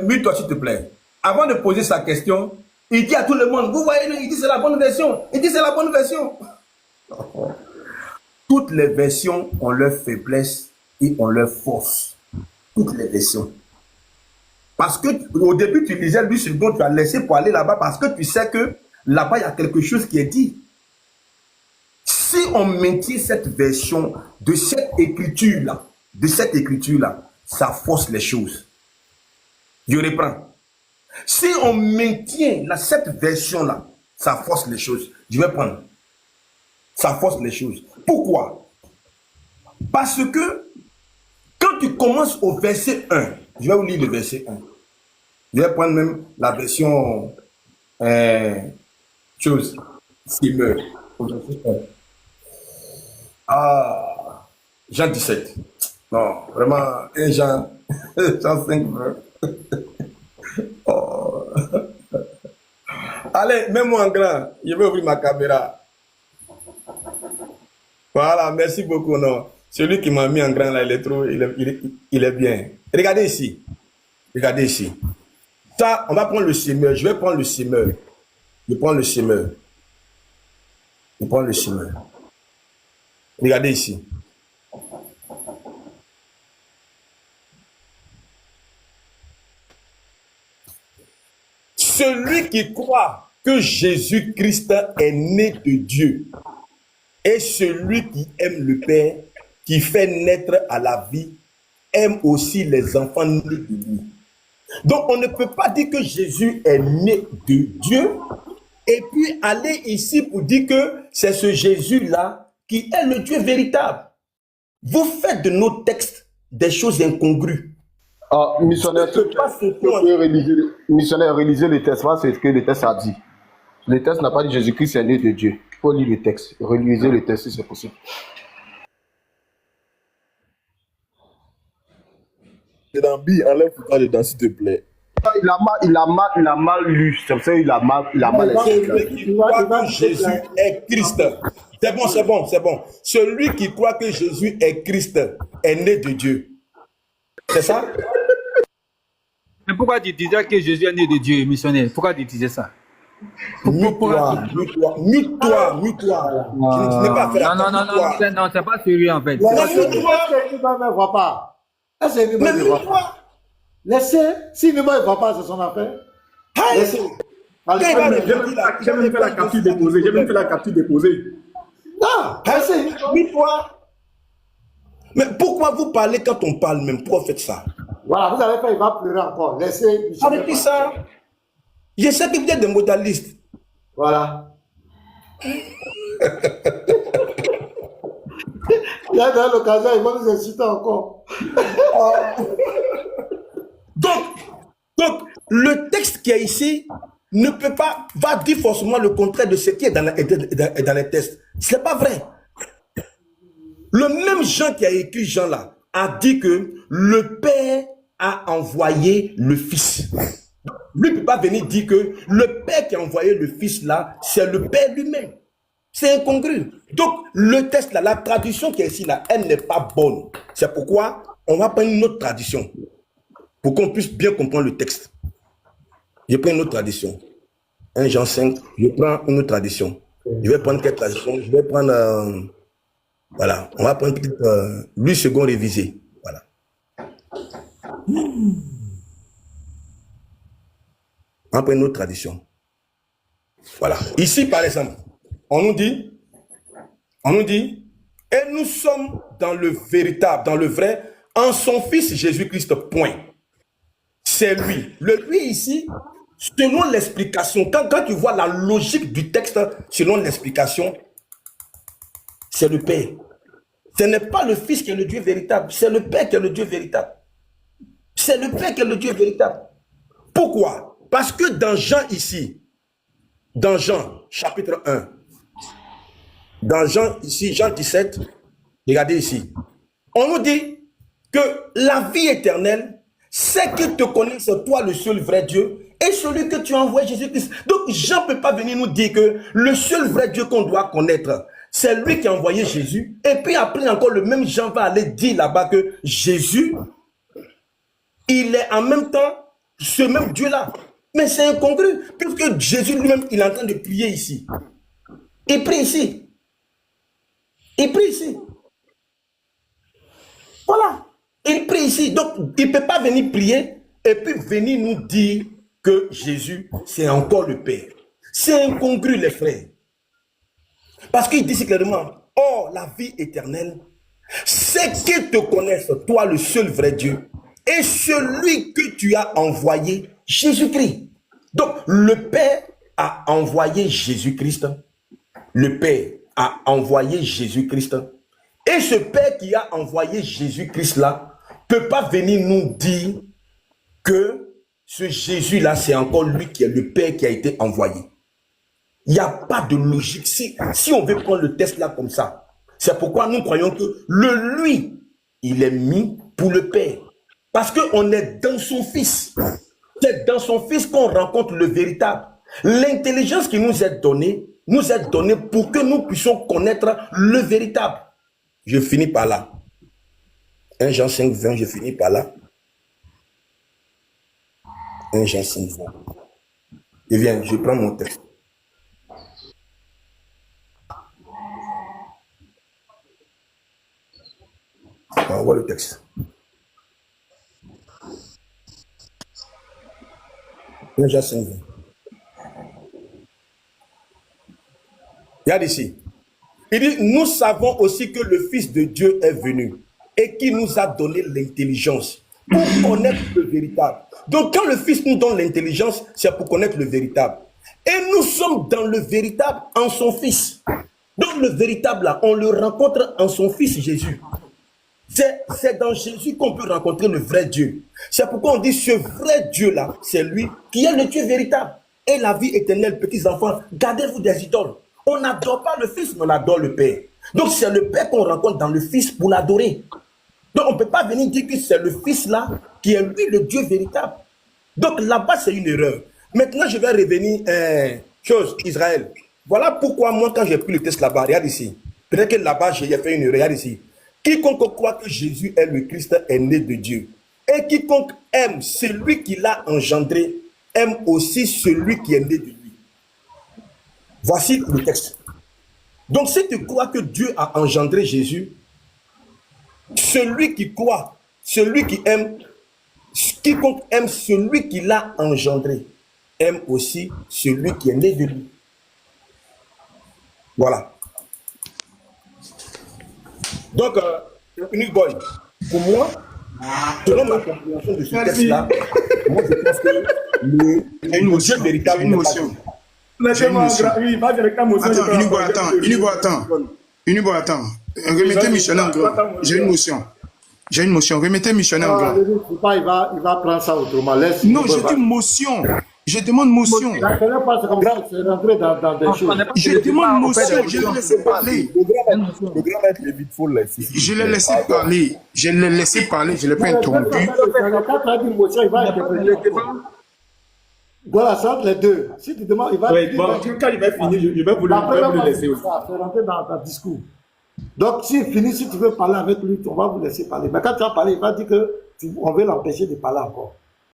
mute-toi s'il te plaît. Avant de poser sa question, il dit à tout le monde, vous voyez, il dit c'est la bonne version. Il dit c'est la bonne version. Toutes les versions ont leur faiblesse et ont leur force. Toutes les versions. Parce que au début, tu lisais lui sur dont tu as laissé pour aller là-bas parce que tu sais que là-bas, il y a quelque chose qui est dit. Si on maintient cette version de cette écriture-là, ça force les choses. Je reprends. Si on maintient cette version-là, ça force les choses. Je vais prendre. Ça force les choses. Pourquoi? Parce que quand tu commences au verset 1, je vais vous lire le verset 1. Je vais prendre même la version chose. Semeur. Ah, Jean 17. Non, vraiment, un Jean, Jean 5. Oh. Allez, mets-moi en grand. Je vais ouvrir ma caméra. Voilà, merci beaucoup. Non. Celui qui m'a mis en grand là, il est trop, il est bien. Regardez ici. Regardez ici. Ça, on va prendre le semeur. Je vais prendre le semeur. Je prends le semeur. Je prends le semeur. Regardez ici. Celui qui croit que Jésus-Christ est né de Dieu et celui qui aime le Père, qui fait naître à la vie, aime aussi les enfants nés de lui. Donc, on ne peut pas dire que Jésus est né de Dieu et puis aller ici pour dire que c'est ce Jésus-là qui est le Dieu véritable. Vous faites de nos textes des choses incongrues. Ah, missionnaire, missionnaire, réalisez le texte. Voilà ce que le texte a dit. Le texte n'a pas dit Jésus-Christ est né de Dieu. Il faut lire le texte. Relisez le texte si c'est possible. C'est dans Bi, enlève tout dedans, s'il te plaît. Il a mal lu. C'est pour ça qu'il a mal expliqué. Celui qui croit que Jésus est Christ. C'est bon. Celui qui croit que Jésus est Christ est né de Dieu. C'est ça? Mais pourquoi tu disais que Jésus est né de Dieu, missionnaire? Pourquoi tu disais ça? Mute-toi. Non, c'est pas sérieux en fait. Est-ce ne voit pas? Est-ce qu'il ne voit pas? Laissez, s'il ne voit pas, c'est son affaire. Laissez. J'ai même fait la capture déposée. Non, laissez. Mute-toi. Mais pourquoi vous parlez quand on parle même? Pourquoi faites ça? Voilà, vous avez fait, il va pleurer encore. Laissez. Arrêtez ça. Je sais que vous êtes des modalistes. Voilà. Il y a dans l'occasion, il va nous inciter encore. Donc, le texte qui est ici ne peut pas, va dire forcément le contraire de ce qui est dans les textes. Ce n'est pas vrai. Le même Jean qui a écrit Jean là, a dit que le Père a envoyé le Fils. Lui ne peut pas venir dire que le Père qui a envoyé le Fils là, c'est le Père lui-même. C'est incongru. Donc, le texte là, la traduction qui est ici là, elle n'est pas bonne. C'est pourquoi on va prendre une autre tradition pour qu'on puisse bien comprendre le texte. Je prends une autre tradition. 1 Jean 5, je prends une autre tradition. Je vais prendre quelle tradition? Je vais prendre... voilà, on va prendre peut-être 8 secondes révisées. Voilà. On va prendre une autre tradition. Voilà. Ici, par exemple, on nous dit, et nous sommes dans le véritable, dans le vrai, en son Fils Jésus-Christ, point. C'est lui. Le lui ici, selon l'explication, quand tu vois la logique du texte, selon l'explication, c'est le Père. Ce n'est pas le Fils qui est le Dieu véritable, c'est le Père qui est le Dieu véritable. C'est le Père qui est le Dieu véritable. Pourquoi? Parce que dans Jean ici, dans Jean chapitre 1, dans Jean ici, Jean 17, regardez ici, on nous dit que la vie éternelle, c'est qu'ils te connaissent, toi le seul vrai Dieu, et celui que tu as envoyé, Jésus-Christ. Donc Jean ne peut pas venir nous dire que le seul vrai Dieu qu'on doit connaître, c'est lui qui a envoyé Jésus. Et puis après encore, le même Jean va aller dire là-bas que Jésus, il est en même temps ce même Dieu-là. Mais c'est incongru, puisque Jésus lui-même, il est en train de prier ici. Il prie ici. Il prie ici. Voilà. Il prie ici. Donc, il ne peut pas venir prier et puis venir nous dire que Jésus, c'est encore le Père. C'est incongru, les frères. Parce qu'il dit clairement, oh, la vie éternelle, c'est qu'ils te connaissent, toi le seul vrai Dieu, et celui que tu as envoyé, Jésus-Christ. Donc, le Père a envoyé Jésus-Christ. Le Père a envoyé Jésus-Christ. Et ce Père qui a envoyé Jésus-Christ là, ne peut pas venir nous dire que ce Jésus-là, c'est encore lui qui est le Père qui a été envoyé. Il n'y a pas de logique. Si on veut prendre le test là comme ça, c'est pourquoi nous croyons que le lui, il est mis pour le Père. Parce qu'on est dans son Fils. C'est dans son Fils qu'on rencontre le véritable. L'intelligence qui nous est donnée pour que nous puissions connaître le véritable. Je finis par là. 1 Jean 5, 20, je finis par là. 1 Jean 5, 20. Et viens, je prends mon texte. On voit le texte. 1 Jean 5, 20. Regarde ici. Il dit, nous savons aussi que le Fils de Dieu est venu et qui nous a donné l'intelligence pour connaître le véritable. Donc quand le Fils nous donne l'intelligence, c'est pour connaître le véritable. Et nous sommes dans le véritable en son Fils. Donc le véritable, là, on le rencontre en son Fils Jésus. C'est dans Jésus qu'on peut rencontrer le vrai Dieu. C'est pourquoi on dit ce vrai Dieu-là, c'est lui qui est le Dieu véritable. Et la vie éternelle, petits enfants, gardez-vous des idoles. On n'adore pas le Fils, mais on adore le Père. Donc c'est le Père qu'on rencontre dans le Fils pour l'adorer. Donc on ne peut pas venir dire que c'est le Fils là qui est lui le Dieu véritable. Donc là-bas c'est une erreur. Maintenant je vais revenir chose, Israël. Voilà pourquoi moi quand j'ai pris le texte là-bas, regarde ici. Peut-être que là-bas j'ai fait une erreur, regarde ici. Quiconque croit que Jésus est le Christ est né de Dieu. Et quiconque aime celui qui l'a engendré, aime aussi celui qui est né de lui. Voici le texte. Donc si tu crois que Dieu a engendré Jésus, celui qui croit, celui qui aime, quiconque aime celui qui l'a engendré, aime aussi celui qui est né de lui. Voilà. Donc, Unique Boy, pour moi, selon ma compréhension de ce texte-là, moi je pense que le Dieu véritable n'est pas Dieu. Unibo, attends. Remettez missionnaire en gras. J'ai une motion. Remettez missionnaire en gras. Il va prendre ça autrement. Non, je dis motion. Je demande motion. La première fois, c'est comme ça, c'est rentré dans des choses. Je demande motion. Je l'ai laissé parler. Le grand maître est vite fou là. Je l'ai laissé parler. Je l'ai laissé parler. Je ne l'ai pas interrompu. Quand tu as dit motion, il va interpréter. Voilà, ça entre les deux. Si tu demandes, il va dire. Bon, quand il va finir, je vais vous le laisser aussi. C'est rentré dans ton discours. Donc, s'il finit, si tu veux parler avec lui, on va vous laisser parler. Mais quand tu vas parler, il va dire qu'on veut l'empêcher de parler encore.